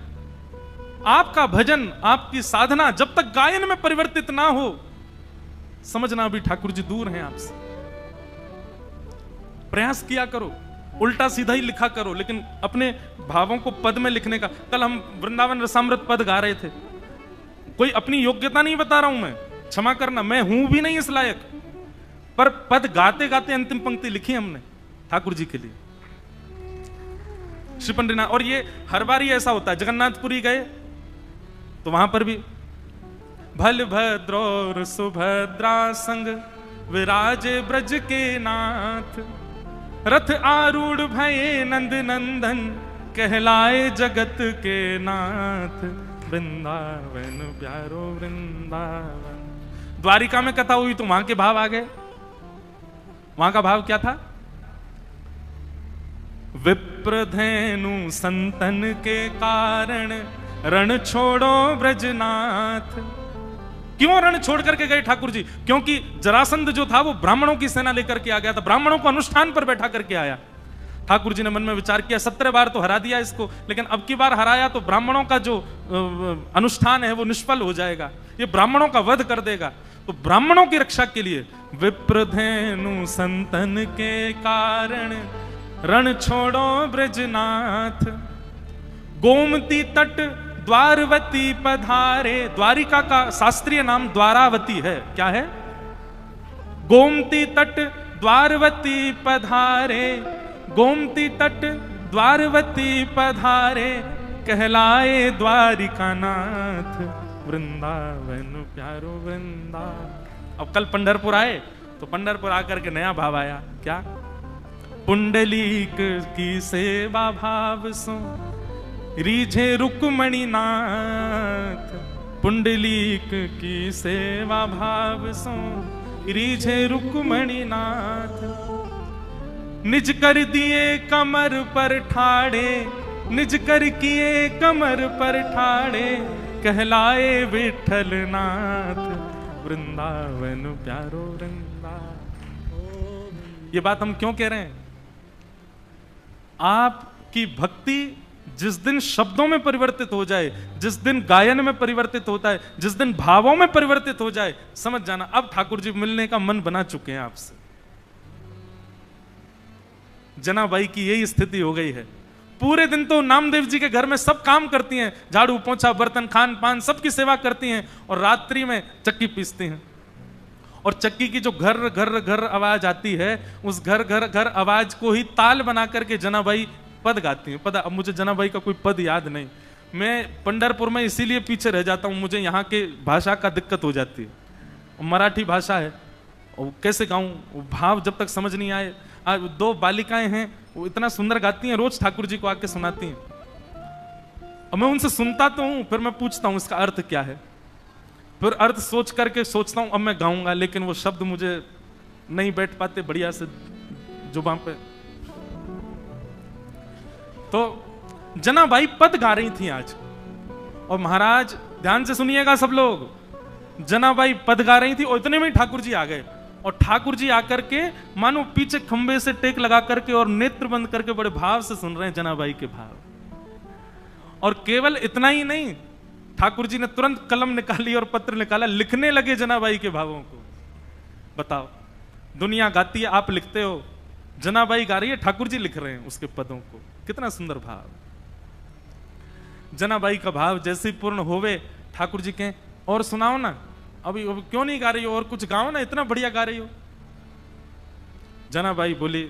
आपका भजन, आपकी साधना जब तक गायन में परिवर्तित ना हो, समझना अभी ठाकुर जी दूर हैं आपसे। प्रयास किया करो, उल्टा सीधा ही लिखा करो, लेकिन अपने भावों को पद में लिखने का। कल हम वृंदावन रसामृत पद गा रहे थे, कोई अपनी योग्यता नहीं बता रहा हूं मैं, क्षमा करना, मैं हूं भी नहीं इस लायक, पर पद गाते गाते अंतिम पंक्ति लिखी हमने ठाकुर जी के लिए, श्री पंडितनाथ। और ये हर बार ही ऐसा होता है। जगन्नाथपुरी गए तो वहां पर भी भल भद्र और सुभद्रा संग विराजे ब्रज के नाथ, रथ आरूढ़ भये नंद नंदन कहलाए जगत के नाथ, वृंदावन प्यारो वृंदावन। द्वारिका में कथा हुई तो वहां के भाव आ गए। वहां का भाव क्या था? विप्रधेनु संतन के कारण रण छोड़ो ब्रजनाथ। क्यों रण छोड़ करके गए ठाकुर जी? क्योंकि जरासंध जो था वो ब्राह्मणों की सेना लेकर के आ गया था, ब्राह्मणों को अनुष्ठान पर बैठा करके आया। ठाकुर जी ने मन में विचार किया, 17 बार तो हरा दिया इसको, लेकिन अब की बार हराया तो ब्राह्मणों का जो अनुष्ठान है वो निष्फल हो जाएगा, ये ब्राह्मणों का वध कर देगा। तो ब्राह्मणों की रक्षा के लिए विप्रधेनु संतन के कारण रण छोड़ो ब्रजनाथ। गोमती तट द्वारवती पधारे। द्वारिका का शास्त्रीय नाम द्वारावती है। क्या है? गोमती तट द्वारवती पधारे, गोमती तट द्वारवती पधारे कहलाए द्वारिका नाथ, वृंदावन प्यारो वृंदावन। अब कल पंढरपुर आए तो पंढरपुर आकर के नया भाव आया। क्या? पुंडलीक की सेवा भाव सो रीझे रुक्मणी नाथ, पुंडलीक की सेवा भाव सो रीझे रुक्मणी नाथ। निज कर दिए कमर पर ठाड़े, निज कर किए कमर पर ठाड़े कहलाए विठल नाथ, वृंदावन प्यारो वृंदावन। ये बात हम क्यों कह रहे हैं? आपकी भक्ति जिस दिन शब्दों में परिवर्तित हो जाए, जिस दिन गायन में परिवर्तित होता है, जिस दिन भावों में परिवर्तित हो जाए, समझ जाना अब ठाकुर जी मिलने का मन बना चुके हैं आपसे। जनाबाई की यही स्थिति हो गई है। पूरे दिन तो नामदेव जी के घर में सब काम करती हैं, झाड़ू पोंछा बर्तन खान पान सबकी सेवा करती हैं, और रात्रि में चक्की पीसती हैं। और चक्की की जो घर घर घर आवाज आती है, उस घर घर घर आवाज को ही ताल बना करके जनाबाई पद गाती हैं। पद, अब मुझे जनाबाई का कोई पद याद नहीं, मैं पंढरपुर में इसीलिए पीछे रह जाता हूँ, मुझे यहाँ के भाषा का दिक्कत हो जाती है। मराठी भाषा है, और कैसे गाऊं? भाव जब तक समझ नहीं आए। आज 2 बालिकाएं हैं, वो इतना सुंदर गाती हैं, रोज ठाकुर जी को आके सुनाती हैं। और मैं उनसे सुनता तो हूं, फिर मैं पूछता हूं इसका अर्थ क्या है, फिर अर्थ सोच करके सोचता हूं अब मैं गाऊंगा, लेकिन वो शब्द मुझे नहीं बैठ पाते बढ़िया से जुबान पे। तो जनाबाई पद गा रही थी आज, और महाराज ध्यान से सुनिएगा सब लोग, जनाबाई पद गा रही थी और इतने में ठाकुर जी आ गए। और ठाकुर जी आकर के मानो पीछे खंबे से टेक लगा करके और नेत्र बंद करके बड़े भाव से सुन रहे हैं जनाबाई के भाव। और केवल इतना ही नहीं, ठाकुर जी ने तुरंत कलम निकाली और पत्र निकाला, लिखने लगे जनाबाई के भावों को। बताओ, दुनिया गाती है, आप लिखते हो, जनाबाई गा रही है, ठाकुर जी लिख रहे हैं उसके पदों को। कितना सुंदर भाव। जनाबाई का भाव जैसे पूर्ण होवे, ठाकुर जी कहें और सुनाओ ना, अभी क्यों नहीं गा रही हो, और कुछ गाओ ना, इतना बढ़िया गा रही हो। जनाबाई बोली,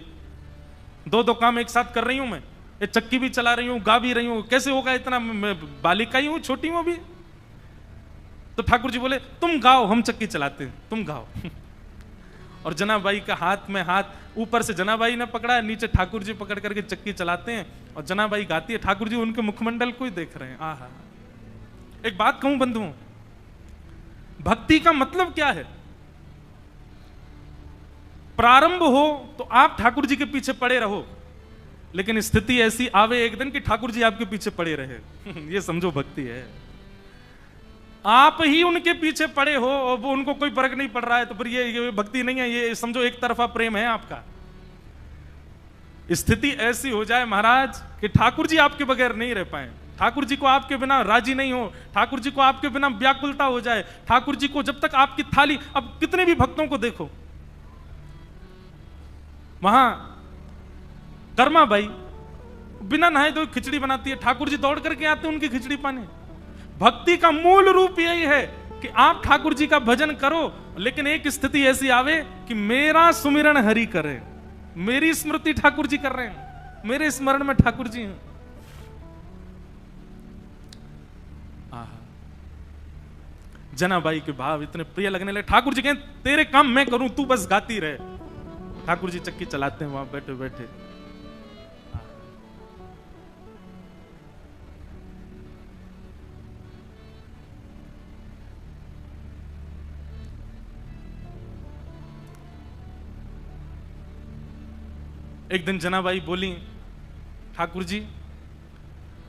2 काम एक साथ कर रही हूं मैं, ये चक्की भी चला रही हूं, गा भी रही हूं, कैसे होगा इतना? मैं बालिका ही हूं, छोटी हूं अभी। तो ठाकुर जी बोले, तुम गाओ, हम चक्की चलाते हैं, तुम गाओ। और जनाबाई का हाथ में हाथ, ऊपर से जनाबाई ने पकड़ा, नीचे ठाकुर जी पकड़ करके चक्की चलाते हैं, और जनाबाई गाती है, ठाकुर जी उनके मुखमंडल को ही देख रहे हैं। आहा। एक बात कहूं बंधुओं, भक्ति का मतलब क्या है? प्रारंभ हो तो आप ठाकुर जी के पीछे पड़े रहो, लेकिन स्थिति ऐसी आवे एक दिन कि ठाकुर जी आपके पीछे पड़े रहे। ये समझो भक्ति है। आप ही उनके पीछे पड़े हो और वो उनको कोई फर्क नहीं पड़ रहा है, तो फिर ये भक्ति नहीं है, ये समझो एक तरफा प्रेम है आपका। स्थिति ऐसी हो जाए महाराज कि ठाकुर जी आपके बगैर नहीं रह पाए, ठाकुर जी को आपके बिना राजी नहीं हो, ठाकुर जी को आपके बिना व्याकुलता हो जाए, ठाकुर जी को जब तक आपकी थाली, अब कितने भी भक्तों को देखो, वहां कर्मा बाई बिना नहाए तो खिचड़ी बनाती है, ठाकुर जी दौड़ करके आते हैं उनकी खिचड़ी पाने। भक्ति का मूल रूप यही है कि आप ठाकुर जी का भजन करो, लेकिन एक स्थिति ऐसी आवे कि मेरा सुमिरन हरि करे, मेरी स्मृति ठाकुर जी कर रहे हैं, मेरे स्मरण में ठाकुर जी हैं। जनाबाई के भाव इतने प्रिय लगने लगे। ठाकुर जी कहें तेरे काम मैं करूं, तू बस गाती रहे। ठाकुर जी चक्की चलाते हैं वहां बैठे बैठे। एक दिन जनाबाई बोली, ठाकुर जी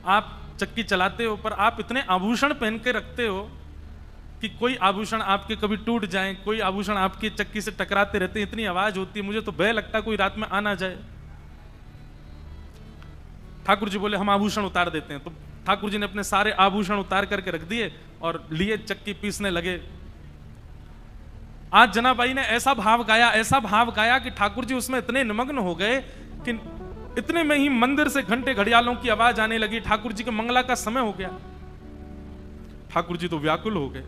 आप चक्की चलाते हो पर आप इतने आभूषण पहन के रखते हो कि कोई आभूषण आपके कभी टूट जाए, कोई आभूषण आपकी चक्की से टकराते रहते हैं, इतनी आवाज होती है, मुझे तो भय लगता है कोई रात में आ ना जाए। ठाकुर जी बोले हम आभूषण उतार देते हैं। तो ठाकुर जी ने अपने सारे आभूषण उतार करके रख दिए और लिए चक्की पीसने लगे। आज जनाबाई ने ऐसा भाव गाया कि ठाकुर जी उसमें इतने निमग्न हो गए कि इतने में ही मंदिर से घंटे घड़ियालों की आवाज आने लगी। ठाकुर जी के मंगला का समय हो गया। ठाकुर जी तो व्याकुल हो गए,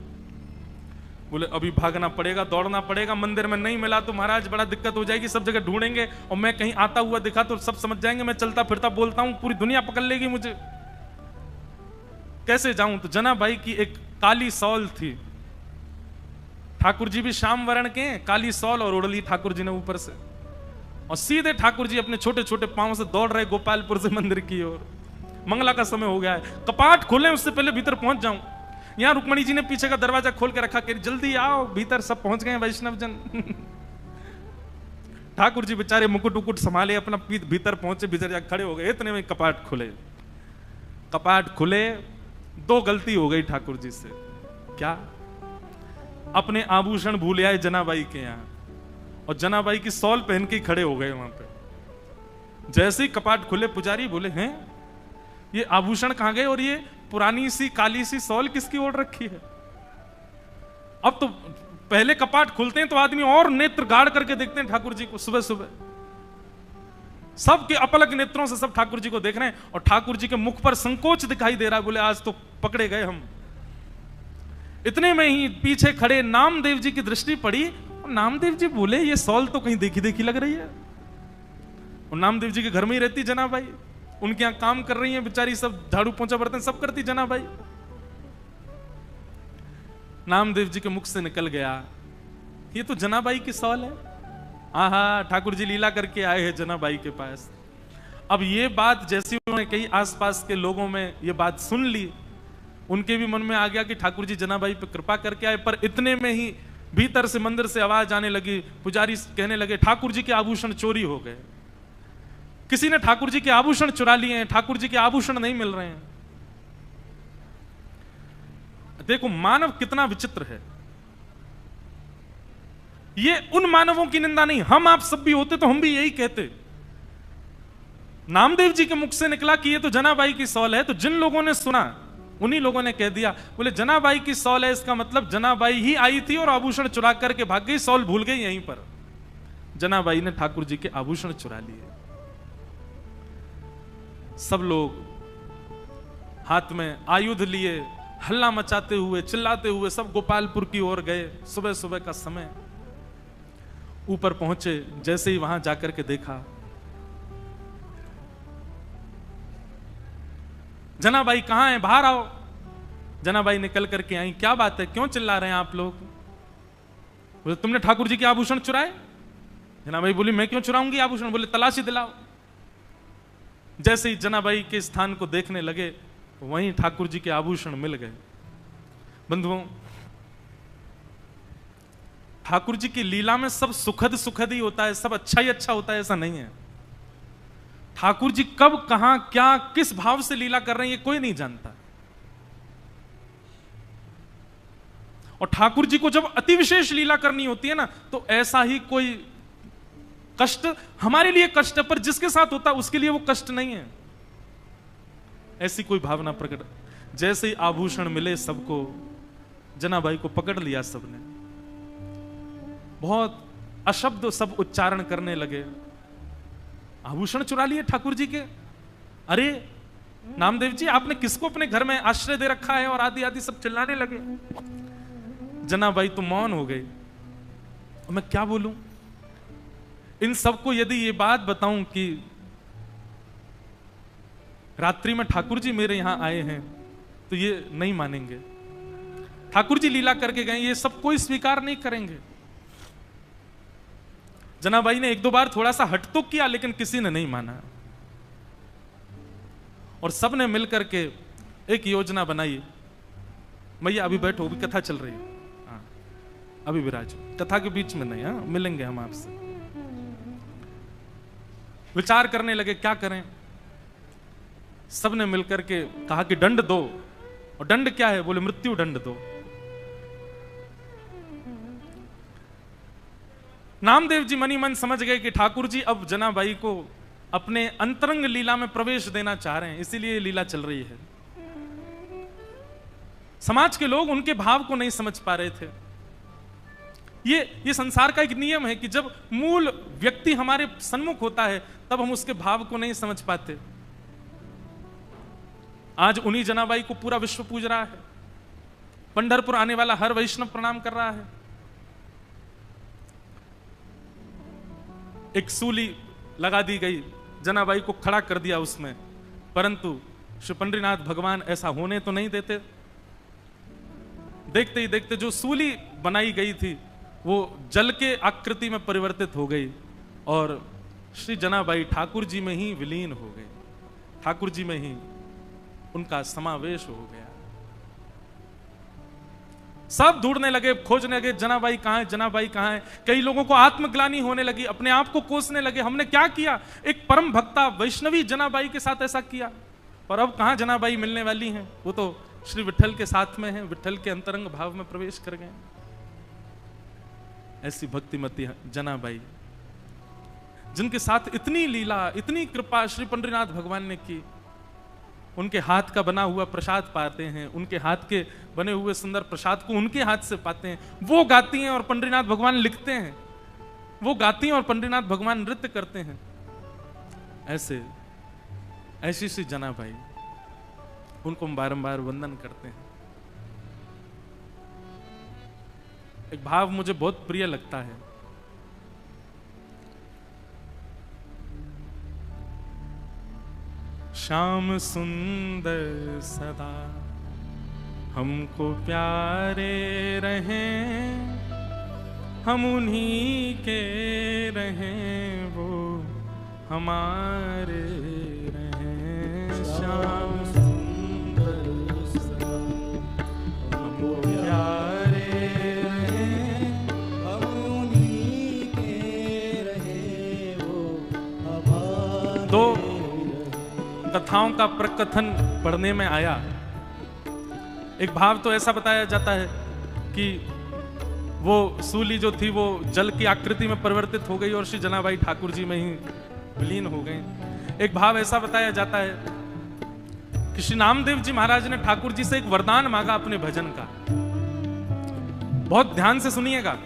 बोले अभी भागना पड़ेगा, दौड़ना पड़ेगा, मंदिर में नहीं मिला तो महाराज बड़ा दिक्कत हो जाएगी, सब जगह ढूंढेंगे और मैं कहीं आता हुआ दिखा तो सब समझ जाएंगे मैं चलता फिरता बोलता हूं, पूरी दुनिया पकड़ लेगी मुझे, कैसे जाऊं। तो जनाबाई की एक काली सौल थी, ठाकुर जी भी श्याम वर्ण के, काली सौल और उड़ली ठाकुर जी ने ऊपर से, और सीधे ठाकुर जी अपने छोटे छोटे पांव से दौड़ रहे गोपालपुर से मंदिर की ओर। मंगला का समय हो गया है, कपाट खोले उससे पहले भीतर पहुंच जाऊं। यहां रुक्मणी जी ने पीछे का दरवाजा खोल के रखा, कह जल्दी आओ भीतर, सब पहुंच गए वैष्णव जन। ठाकुर जी बेचारे मुकुट उकुट संभाले, अपना भीतर पहुंचे, भीतर जा खड़े हो गए। इतने में कपाट खुले। दो गलती हो गई ठाकुर जी से। क्या? अपने आभूषण भूल आए जनाबाई के यहां, और जनाबाई की सौल पहन के खड़े हो गए वहां पे। जैसे ही कपाट खुले, पुजारी बोले हैं ये आभूषण कहां गए, और ये पुरानी सी काली सी सौल किसकी ओर रखी है। अब तो पहले कपाट खुलते हैं तो आदमी और नेत्र गाड़ करके देखते हैं ठाकुर जी को। सुबह सुबह सबके अपलक नेत्रों से सब ठाकुर जी को देख रहे हैं, और ठाकुर जी के मुख पर संकोच दिखाई दे रहा है। बोले आज तो पकड़े गए हम। इतने में ही पीछे खड़े नामदेव जी की दृष्टि पड़ी, और नामदेव जी बोले ये सौल तो कहीं देखी देखी लग रही है। और नामदेव जी के घर में ही रहती जनाबाई, उनके यहां काम कर रही है बेचारी, सब झाड़ू पोंछा बर्तन सब करती जनाबाई। नामदेव जी के मुख से निकल गया ये तो जनाबाई की सौल है। आहा, ठाकुर जी लीला करके आए हैं जनाबाई के पास। अब ये बात जैसी उन्होंने कई आसपास के लोगों में ये बात सुन ली, उनके भी मन में आ गया कि ठाकुर जी जनाबाई पे कृपा करके आए। पर इतने में ही भीतर से मंदिर से आवाज आने लगी, पुजारी कहने लगे ठाकुर जी के आभूषण चोरी हो गए, किसी ने ठाकुर जी के आभूषण चुरा लिए हैं, ठाकुर जी के आभूषण नहीं मिल रहे हैं। देखो मानव कितना विचित्र है। ये उन मानवों की निंदा नहीं, हम आप सब भी होते तो हम भी यही कहते। नामदेव जी के मुख से निकला कि ये तो जनाबाई की सौल है, तो जिन लोगों ने सुना उन्हीं लोगों ने कह दिया, बोले जनाबाई की सौल है, इसका मतलब जनाबाई ही आई थी और आभूषण चुरा करके भाग गई, सौल भूल गई यहीं पर। जनाबाई ने ठाकुर जी के आभूषण चुरा लिए। सब लोग हाथ में आयुध लिए, हल्ला मचाते हुए, चिल्लाते हुए सब गोपालपुर की ओर गए। सुबह सुबह का समय, ऊपर पहुंचे, जैसे ही वहां जाकर के देखा, जनाबाई कहां है, बाहर आओ। जनाबाई निकल करके आई, क्या बात है, क्यों चिल्ला रहे हैं आप लोग? बोले तुमने ठाकुर जी के आभूषण चुराए। जनाबाई बोली मैं क्यों चुराऊंगी आभूषण। बोले तलाशी दिलाओ। जैसे ही जनाबाई के स्थान को देखने लगे, वहीं ठाकुर जी के आभूषण मिल गए। बंधुओं, ठाकुर जी की लीला में सब सुखद सुखद ही होता है, सब अच्छा ही अच्छा होता है, ऐसा नहीं है। ठाकुर जी कब कहां क्या किस भाव से लीला कर रहे हैं ये कोई नहीं जानता। और ठाकुर जी को जब अति विशेष लीला करनी होती है ना, तो ऐसा ही कोई कष्ट हमारे लिए कष्ट है, पर जिसके साथ होता है उसके लिए वो कष्ट नहीं है। ऐसी कोई भावना प्रकट। जैसे ही आभूषण मिले सबको, जनाबाई को पकड़ लिया सबने, बहुत अशब्द सब उच्चारण करने लगे। आभूषण चुरा लिए ठाकुर जी के। अरे नामदेव जी, आपने किसको अपने घर में आश्रय दे रखा है? और आदि आदि सब चिल्लाने लगे। जनाबाई तो मौन हो गई। मैं क्या बोलूं इन सबको? यदि ये बात बताऊं कि रात्रि में ठाकुर जी मेरे यहां आए हैं, तो ये नहीं मानेंगे। ठाकुर जी लीला करके गए, ये सब कोई स्वीकार नहीं करेंगे। जनाबाई ने एक दो बार थोड़ा सा हट तो किया, लेकिन किसी ने नहीं माना। और सबने मिलकर के एक योजना बनाई। मैया अभी बैठो, अभी कथा चल रही है, हाँ अभी विराजो, कथा के बीच में नहीं, हाँ मिलेंगे हम आपसे। विचार करने लगे क्या करें। सबने मिलकर के कहा कि दंड दो। और दंड क्या है? बोले मृत्यु दंड दो। नामदेव जी मनी मन समझ गए कि ठाकुर जी अब जनाबाई को अपने अंतरंग लीला में प्रवेश देना चाह रहे हैं, इसीलिए लीला चल रही है। समाज के लोग उनके भाव को नहीं समझ पा रहे थे। ये संसार का एक नियम है कि जब मूल व्यक्ति हमारे सन्मुख होता है, तब हम उसके भाव को नहीं समझ पाते। आज उन्हीं जनाबाई को पूरा विश्व पूज रहा है। पंढरपुर आने वाला हर वैष्णव प्रणाम कर रहा है। एक सूली लगा दी गई, जनाबाई को खड़ा कर दिया उसमें, परंतु श्री पंडरीनाथ भगवान ऐसा होने तो नहीं देते। देखते ही देखते जो सूली बनाई गई थी वो जल के आकृति में परिवर्तित हो गई और श्री जनाबाई ठाकुर जी में ही विलीन हो गए। ठाकुर जी में ही उनका समावेश हो गया। सब ढूंढने लगे, खोजने लगे, जनाबाई कहां है, जनाबाई कहां है। कई लोगों को आत्मग्लानि होने लगी, अपने आप को कोसने लगे, हमने क्या किया? एक परम भक्ता वैष्णवी जनाबाई के साथ ऐसा किया। और अब कहां जनाबाई मिलने वाली हैं? वो तो श्री विठल के साथ में है, विठल के अंतरंग भाव में प्रवेश कर गए। ऐसी भक्तिमती जनाबाई, जिनके साथ इतनी लीला, इतनी कृपा श्री पंडरीनाथ भगवान ने की। उनके हाथ का बना हुआ प्रसाद पाते हैं, उनके हाथ के बने हुए सुंदर प्रसाद को उनके हाथ से पाते हैं। वो गाती हैं और पंडरीनाथ भगवान लिखते हैं, वो गाती हैं और पंडरीनाथ भगवान नृत्य करते हैं। ऐसी सी जनाबाई, उनको हम बारंबार वंदन करते हैं। एक भाव मुझे बहुत प्रिय लगता है। श्याम सुंदर सदा हमको प्यारे रहें, हम उन्हीं के रहें, वो हमारे रहें। श्याम सुंदर सदा हमको प्यारे रहें, हम उन्हीं के रहें, वो हमारे। दो कथाओं का प्रकथन पढ़ने में आया। एक भाव तो ऐसा बताया जाता है कि वो सूली जो थी वो जल की आकृति में परिवर्तित हो गई और श्री जनाबाई ठाकुर जी में ही विलीन हो गई। एक भाव ऐसा बताया जाता है कि श्री नामदेव जी महाराज ने ठाकुर जी से एक वरदान मांगा अपने भजन का। बहुत ध्यान से सुनिएगा।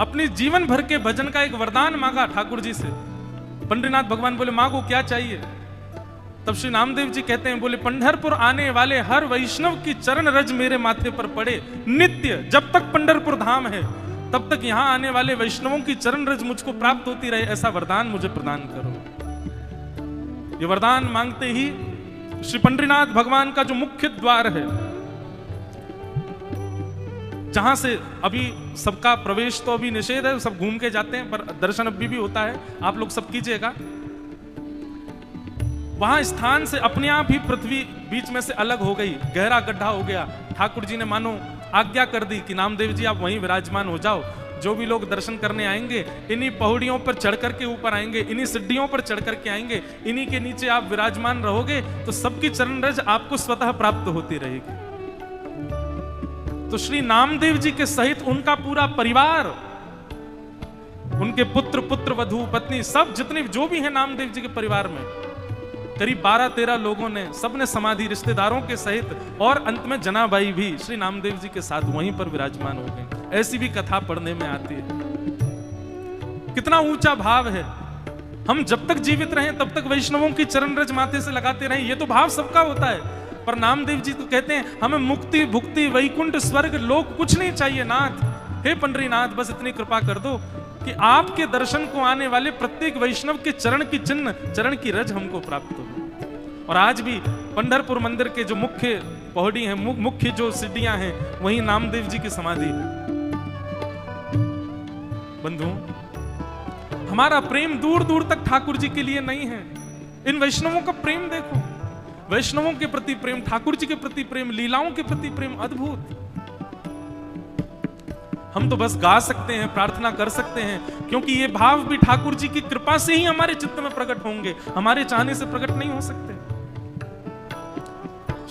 अपने जीवन भर के भजन का एक वरदान मांगा ठाकुर जी से। पंडरीनाथ भगवान बोले मांगो क्या चाहिए? तब श्री नामदेव जी कहते हैं, बोले पंढरपुर आने वाले हर वैष्णव की चरण रज मेरे माथे पर पड़े नित्य। जब तक पंढरपुर धाम है तब तक यहां आने वाले वैष्णवों की चरण रज मुझको प्राप्त होती रहे, ऐसा वरदान मुझे प्रदान करो। ये वरदान मांगते ही श्री पंडरीनाथ भगवान का जो मुख्य द्वार है, जहां से अभी सबका प्रवेश तो अभी निषेध है, सब घूम के जाते हैं, पर दर्शन अभी भी होता है, आप लोग सब कीजिएगा। वहां स्थान से अपने आप ही पृथ्वी बीच में से अलग हो गई, गहरा गड्ढा हो गया। ठाकुर जी ने मानो आज्ञा कर दी कि नामदेव जी आप वहीं विराजमान हो जाओ। जो भी लोग दर्शन करने आएंगे इन्हीं पहाड़ियों पर चढ़ करके ऊपर आएंगे, इन्हीं सीढ़ियों पर चढ़ करके आएंगे, इन्हीं के नीचे आप विराजमान रहोगे तो सबकी चरण रज आपको स्वतः प्राप्त होती रहेगी। तो श्री नामदेव जी के सहित उनका पूरा परिवार, उनके पुत्र, पुत्र वधू, पत्नी, सब जितने जो भी हैं नामदेव जी के परिवार में, करीब 12-13 लोगों ने, सबने समाधि रिश्तेदारों के सहित, और अंत में जनाबाई भी श्री नामदेव जी के साथ वहीं पर विराजमान हो गए। ऐसी भी कथा पढ़ने में आती है। कितना ऊंचा भाव है। हम जब तक जीवित रहें तब तक वैष्णवों की चरण रज माथे से लगाते रहें, ये तो भाव सबका होता है। पर नामदेव जी तो कहते हैं हमें मुक्ति, भुक्ति, वैकुंठ, स्वर्ग, लोक कुछ नहीं चाहिए नाथ। हे पंडरीनाथ, बस इतनी कृपा कर दो कि आपके दर्शन को आने वाले प्रत्येक वैष्णव के चरण की चिन्ह, चरण की रज हमको प्राप्त हो। और आज भी पंढरपुर मंदिर के जो मुख्य पौड़ी हैं, मुख्य जो सीढ़ियां हैं, वहीं नामदेव जी की समाधि है। बंधु, हमारा प्रेम दूर दूर तक ठाकुर जी के लिए नहीं है। इन वैष्णवों का प्रेम देखो, वैष्णवों के प्रति प्रेम, ठाकुर जी के प्रति प्रेम, लीलाओं के प्रति प्रेम अद्भुत। हम तो बस गा सकते हैं, प्रार्थना कर सकते हैं, क्योंकि ये भाव भी ठाकुर जी की कृपा से ही हमारे चित्त में प्रकट होंगे, हमारे चाहने से प्रकट नहीं हो सकते।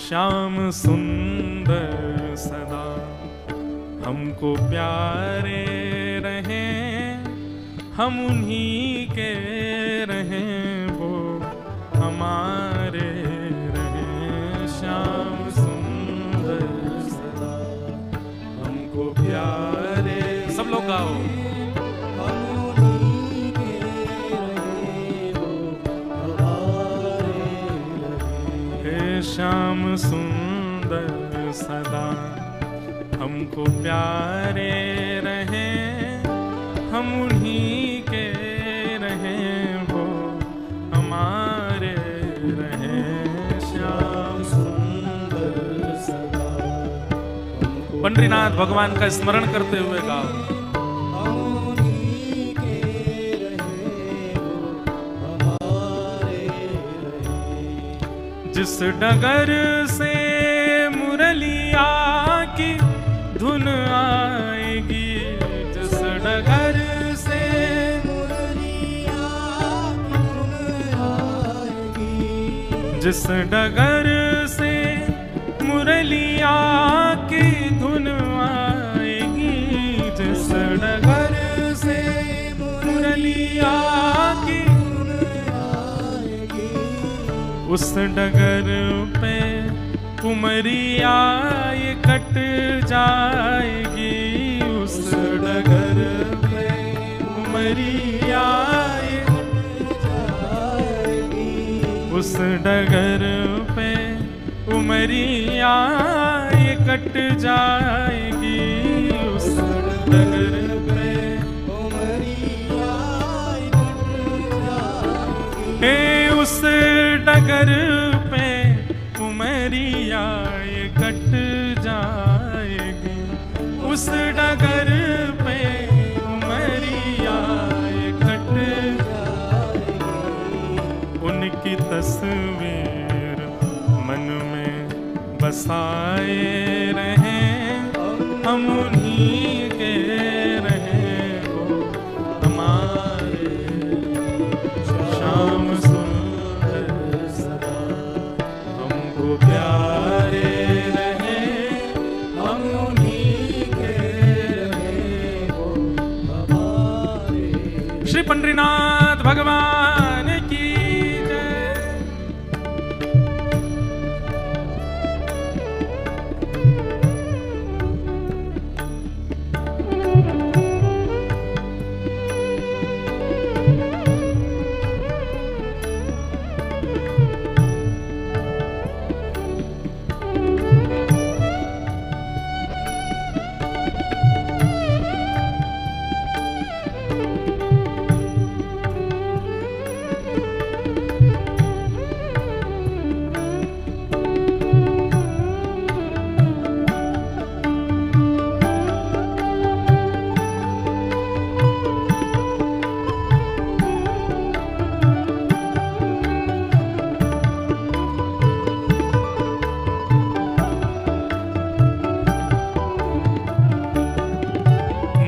श्याम सुंदर सदा हमको प्यारे रहें, हम उन्हीं के रहें, वो हमारे रहें। श्याम सुंदर सदा हमको प्यारे, सब लोग गाओ। हे श्याम सुंदर सदा हमको प्यारे रहें, हम उन्हीं के रहें, वो हमारे रहें। श्याम सुंदर सदा। पंडरीनाथ भगवान का स्मरण करते हुए गाओ। जिस डगर से मुरलिया की धुन आएगी, जिस डगर से मुरलिया की धुन आएगी, जिस डगर से मुरलिया की धुन आएगी, जिस डगर से मुरलिया की उस डगर पे कुमरिया ये कट जाएगी, उस डगर पे कुमरिया ये कट जाएगी, उस डगर पे कुमरिया ये कट जाएगी, उस डगर पे कुमरिया ये कट जाएगी। हे उस डगर पे कुमरिया ये कट जाएगी, उस डगर पे कुमरिया ये कट जाएगी। उनकी तस्वीर मन में बसाए रहें, हम उन्हीं के रहें, वो हमारे। श्याम प्यारे रहें, हम उन्हीं के रहें, वो हमारे। श्री पंडरीनाथ भगवान की जय।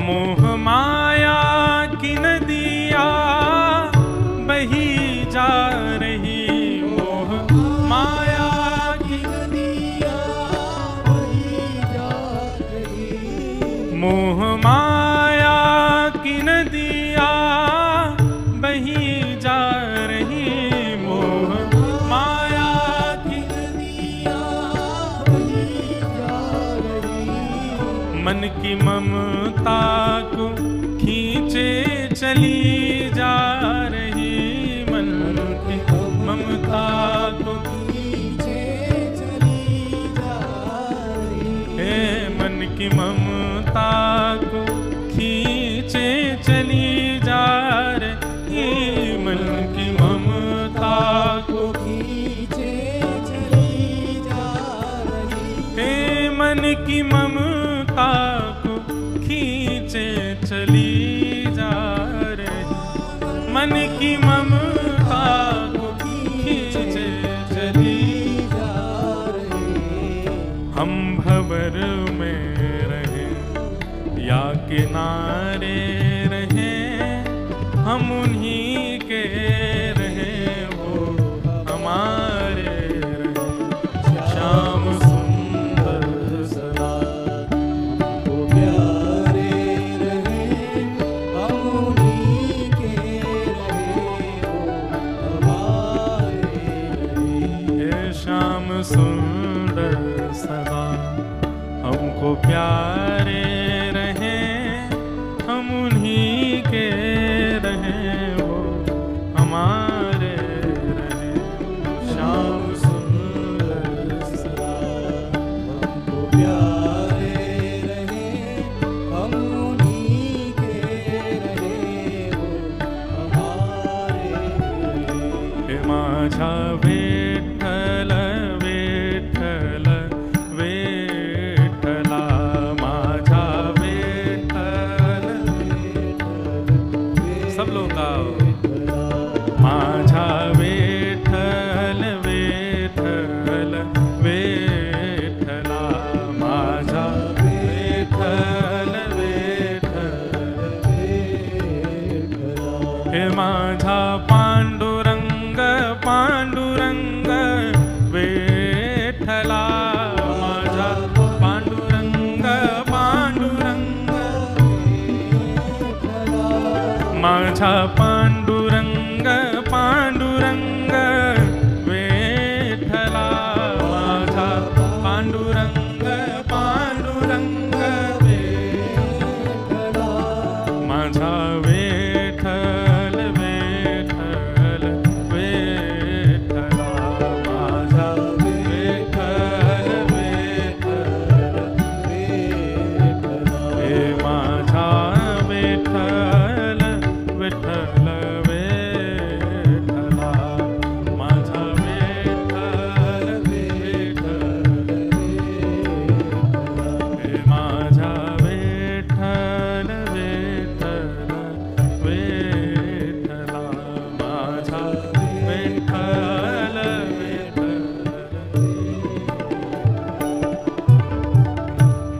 मोह माया की नदिया बही जा रही, मोह माया की नदिया बही जा रही, मोह माया की नदिया बही जा रही, मोह माया की नदिया बही जा रही। मन की ममता को खींचे चली जा रही, मन की ममता को खींचे चली जा रही, हे मन की ममता को खींचे चली जा रही, मन की ममता को खींचे चली जा रही, हे मन की ममता को खींचे चली जा रही, मन की ममता को खींचे चली जा रही। हम भंवर में रहे या किनारे रहे, हम उन्हीं के रहे, वो हमारे रहे। श्याम सुंदर सदा वो प्यारे रहे, हम उन्हीं के रहे, वो हमारे रहे। श्याम सुंदर सदा हमको प्यारे रहे, हम उन्हीं के रहे, वो हमारे रहे। श्याम सुंदर सदा हमको प्यारे रहे, हम उन्हीं के रहे, वो हमारे रहे। हे माझा विठ्ठल विठ्ठल विठ्ठला, माझा विठ्ठल विठ्ठल, सब लोग गाओ। माझा विठ्ठल विठ्ठल विठ्ठला, माझा विठ्ठल विठ्ठल विठ्ठला, हे माझा पांडुरंग पांडुरंग विठ्ठला, माझा पांडुरंग पांडुरंग विठ्ठला, माझा पांडुरंग पांडुरंग विठ्ठला, माझा पांडुरंग पांडुरंग विठ्ठला, माझा विठ्ठल विठ्ठल विठ्ठला, माझा विठ्ठल विठ्ठल विठ्ठला, हे माझा विठ्ठल विठ्ठल विठ्ठला, माझा विठ्ठल विठ्ठल विठ्ठला, हे माझा विठ्ठल विठ्ठल विठ्ठला, माझा विठ्ठल विठ्ठल।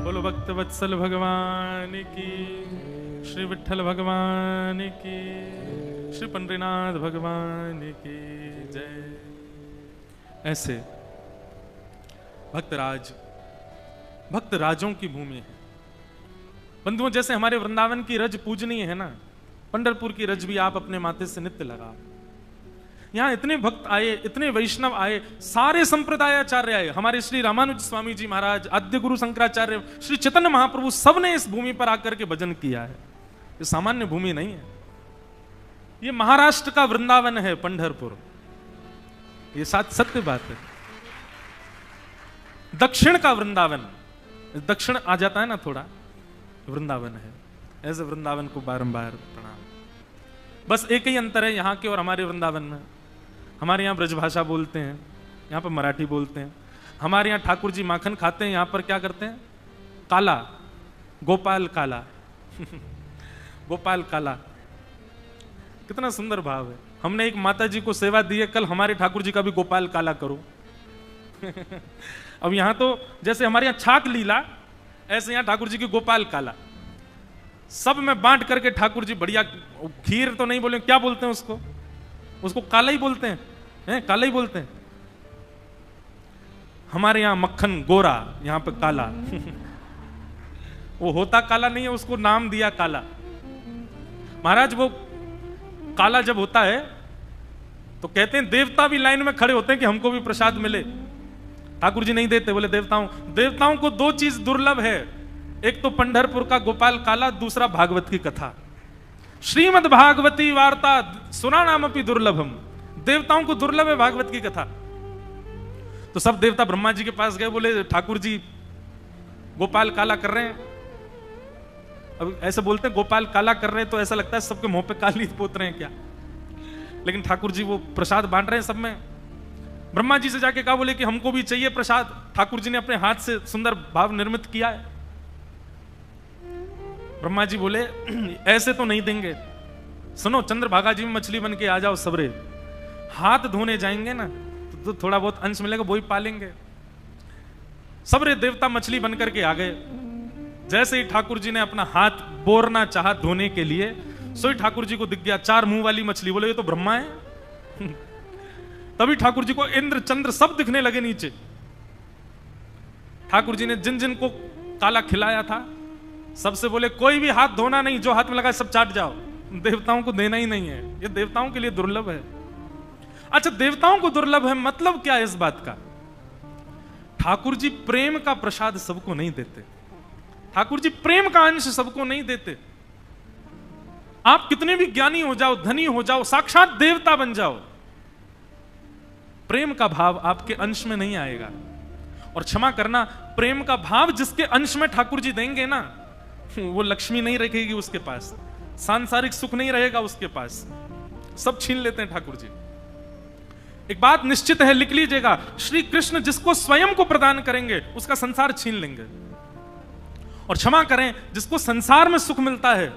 बोलो भक्त वत्सल भगवान की, श्री विठ्ठल भगवान की, श्री पंडरीनाथ भगवान की जय। ऐसे भक्तराज भक्त राजों की भूमि है बंधुओं। जैसे हमारे वृंदावन की रज पूजनीय है ना, पंढरपुर की रज भी आप अपने माथे से नित्य लगा। यहाँ इतने भक्त आए, इतने वैष्णव आए, सारे संप्रदायाचार्य आए। हमारे श्री रामानुज स्वामी जी महाराज, आद्य गुरु शंकराचार्य, श्री चैतन्य महाप्रभु, सबने इस भूमि पर आकर के भजन किया है। ये सामान्य भूमि नहीं है, ये महाराष्ट्र का वृंदावन है पंढरपुर। ये सत्य बात है। दक्षिण का वृंदावन, दक्षिण आ जाता है ना थोड़ा, वृंदावन है। ऐसे वृंदावन को बारंबार प्रणाम। बस एक ही अंतर है यहाँ के और हमारे वृंदावन में। हमारे यहाँ ब्रजभाषा बोलते हैं, यहाँ पर मराठी बोलते हैं। हमारे यहाँ ठाकुर जी माखन खाते हैं, यहाँ पर क्या करते हैं? काला, गोपाल काला गोपाल काला। कितना सुंदर भाव है। हमने एक माता जी को सेवा दी है, कल हमारे ठाकुर जी का भी गोपाल काला करो अब यहाँ तो जैसे हमारे यहाँ छाक लीला, ऐसे यहाँ ठाकुर जी की गोपाल काला। सब में बांट करके ठाकुर जी बढ़िया, खीर तो नहीं बोले, क्या बोलते हैं उसको, उसको काला ही बोलते हैं, काला ही बोलते हैं। हमारे यहां मक्खन गोरा, यहां पे काला वो होता काला नहीं है, उसको नाम दिया काला। महाराज वो काला जब होता है तो कहते हैं देवता भी लाइन में खड़े होते हैं कि हमको भी प्रसाद मिले। ठाकुर जी नहीं देते, बोले देवताओं को दो चीज दुर्लभ है, एक तो पंढरपुर का गोपाल काला, दूसरा भागवत की कथा। श्रीमद् भागवती वार्ता सुना नाम अपनी दुर्लभम, देवताओं को दुर्लभ है भागवत की कथा। तो सब देवता ब्रह्मा जी के पास गए, बोले ठाकुर जी गोपाल काला कर रहे हैं। अब ऐसे बोलते हैं गोपाल काला कर रहे हैं तो ऐसा लगता है सबके मुंह पे काली पोत रहे हैं क्या, लेकिन ठाकुर जी वो प्रसाद बांट रहे हैं सब में। ब्रह्मा जी से जाके कहा, बोले कि हमको भी चाहिए प्रसाद। ठाकुर जी ने अपने हाथ से सुंदर भाव निर्मित किया है। ब्रह्मा जी बोले ऐसे तो नहीं देंगे, सुनो चंद्रभागा जी में मछली बन के आ जाओ सबरे, हाथ धोने जाएंगे ना तो थोड़ा बहुत अंश मिलेगा, वो ही पालेंगे। सबरे देवता मछली बन करके आ गए। जैसे ही ठाकुर जी ने अपना हाथ बोरना चाहा धोने के लिए, सो ही ठाकुर जी को दिख गया 4 मुंह वाली मछली। बोले ये तो ब्रह्मा है तभी ठाकुर जी को इंद्र चंद्र सब दिखने लगे नीचे। ठाकुर जी ने जिन जिन को काला खिलाया था सबसे बोले कोई भी हाथ धोना नहीं, जो हाथ में लगा सब चाट जाओ, देवताओं को देना ही नहीं है, ये देवताओं के लिए दुर्लभ है। अच्छा, देवताओं को दुर्लभ है मतलब क्या है इस बात का? ठाकुर जी प्रेम का प्रसाद सबको नहीं देते, ठाकुर जी प्रेम का अंश सबको नहीं देते। आप कितने भी ज्ञानी हो जाओ, धनी हो जाओ, साक्षात देवता बन जाओ, प्रेम का भाव आपके अंश में नहीं आएगा। और क्षमा करना, प्रेम का भाव जिसके अंश में ठाकुर जी देंगे ना, वो लक्ष्मी नहीं रखेगी उसके पास, सांसारिक सुख नहीं रहेगा उसके पास, सब छीन लेते हैं ठाकुर जी। एक बात निश्चित है, लिख लीजिएगा, श्री कृष्ण जिसको स्वयं को प्रदान करेंगे उसका संसार छीन लेंगे। और क्षमा करें, जिसको संसार में सुख मिलता है,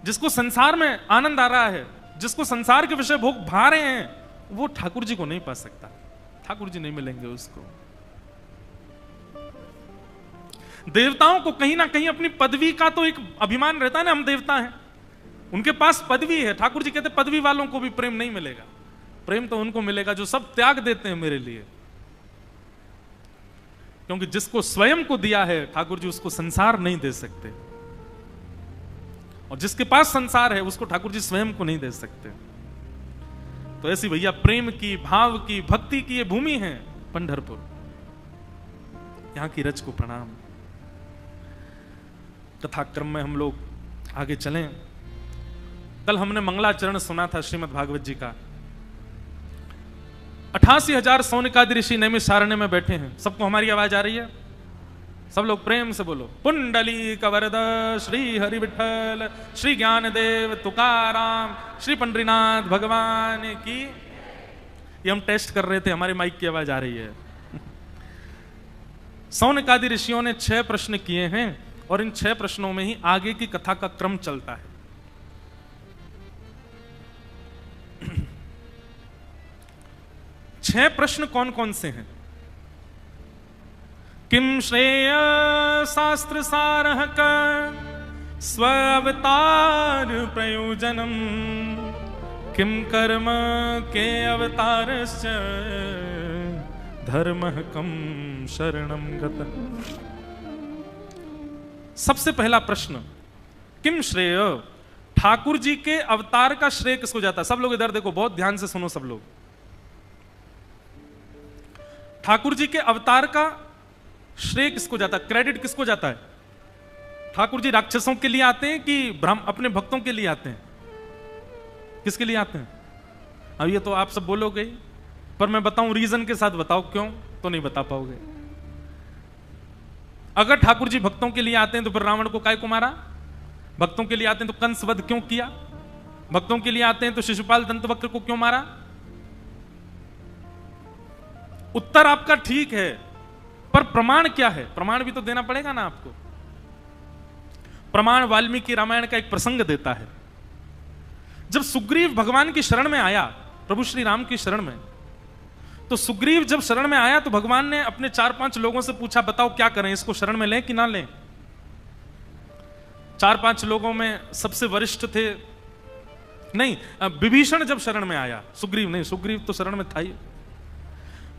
जिसको संसार में आनंद आ रहा है, जिसको संसार के विषय भोग भा रहे हैं, वो ठाकुर जी को नहीं पा सकता, ठाकुर जी नहीं मिलेंगे उसको। देवताओं को कहीं ना कहीं अपनी पदवी का तो एक अभिमान रहता है ना, हम देवता हैं, उनके पास पदवी है। ठाकुर जी कहते पदवी वालों को भी प्रेम नहीं मिलेगा, प्रेम तो उनको मिलेगा जो सब त्याग देते हैं मेरे लिए। क्योंकि जिसको स्वयं को दिया है ठाकुर जी, उसको संसार नहीं दे सकते, और जिसके पास संसार है उसको ठाकुर जी स्वयं को नहीं दे सकते। तो ऐसी भैया प्रेम की, भाव की, भक्ति की ये भूमि है पंढरपुर, यहां की रज को प्रणाम। कथाक्रम में हम लोग आगे चलें। कल हमने मंगलाचरण सुना था श्रीमद् भागवत जी का। 88,000 सौनकादि ऋषि नैमिष सारण्य में बैठे हैं। सबको हमारी आवाज आ रही है? सब लोग प्रेम से बोलो, पुंडली कवरद श्री हरि विठल, श्री ज्ञानदेव तुकाराम, श्री पंडरीनाथ भगवान की। ये हम टेस्ट कर रहे थे, हमारे माइक की आवाज आ रही है। सौनकादि ऋषियों ने 6 प्रश्न किए हैं और इन 6 प्रश्नों में ही आगे की कथा का क्रम चलता है। छह प्रश्न कौन कौन से हैं? किम श्रेय शास्त्र सारः स्व अवतार प्रयोजनम, किम कर्म के अवतारश्च धर्मः कम शरणम गतः। सबसे पहला प्रश्न, किम श्रेय, ठाकुर जी के अवतार का श्रेय किसको जाता है? सब लोग इधर देखो, बहुत ध्यान से सुनो सब लोग। ठाकुर जी के अवतार का श्रेय किसको जाता है, क्रेडिट किसको जाता है? ठाकुर जी राक्षसों के लिए आते हैं कि ब्रह्म अपने भक्तों के लिए आते हैं? किसके लिए आते हैं? अब ये तो आप सब बोलोगे, पर मैं बताऊं रीजन के साथ, बताओ क्यों, तो नहीं बता पाओगे। अगर ठाकुर जी भक्तों के लिए आते हैं तो फिर रावण को काय को मारा? भक्तों के लिए आते हैं तो कंस वध क्यों किया? भक्तों के लिए आते हैं तो शिशुपाल दंतवक्र को क्यों मारा? उत्तर आपका ठीक है, पर प्रमाण क्या है? प्रमाण भी तो देना पड़ेगा ना आपको। प्रमाण वाल्मीकि रामायण का एक प्रसंग देता है। जब सुग्रीव भगवान की शरण में आया, प्रभु श्री राम की शरण में, तो सुग्रीव जब शरण में आया तो भगवान ने अपने 4-5 लोगों से पूछा, बताओ क्या करें, इसको शरण में लें कि ना लें? 4-5 लोगों में सबसे वरिष्ठ थे, नहीं विभीषण जब शरण में आया, सुग्रीव नहीं, सुग्रीव तो शरण में था ही।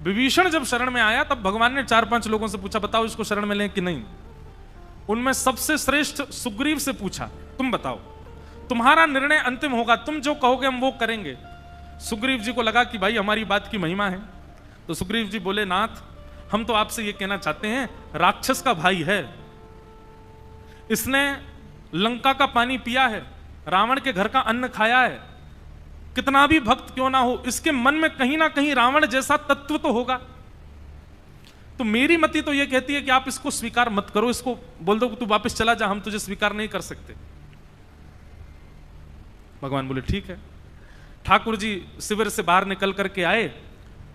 विभीषण जब शरण में आया तब भगवान ने 4-5 लोगों से पूछा, बताओ इसको शरण में लें कि नहीं। उनमें सबसे श्रेष्ठ सुग्रीव से पूछा, तुम बताओ, तुम्हारा निर्णय अंतिम होगा, तुम जो कहोगे हम वो करेंगे। सुग्रीव जी को लगा कि भाई हमारी बात की महिमा है, तो सुग्रीव जी बोले, नाथ हम तो आपसे ये कहना चाहते हैं, राक्षस का भाई है, इसने लंका का पानी पिया है, रावण के घर का अन्न खाया है, कितना भी भक्त क्यों ना हो, इसके मन में कहीं ना कहीं रावण जैसा तत्व तो होगा। तो मेरी मति तो यह कहती है कि आप इसको स्वीकार मत करो, इसको बोल दो कि तू वापस चला जा, हम तुझे स्वीकार नहीं कर सकते। भगवान बोले ठीक है। ठाकुर जी शिविर से बाहर निकल करके आए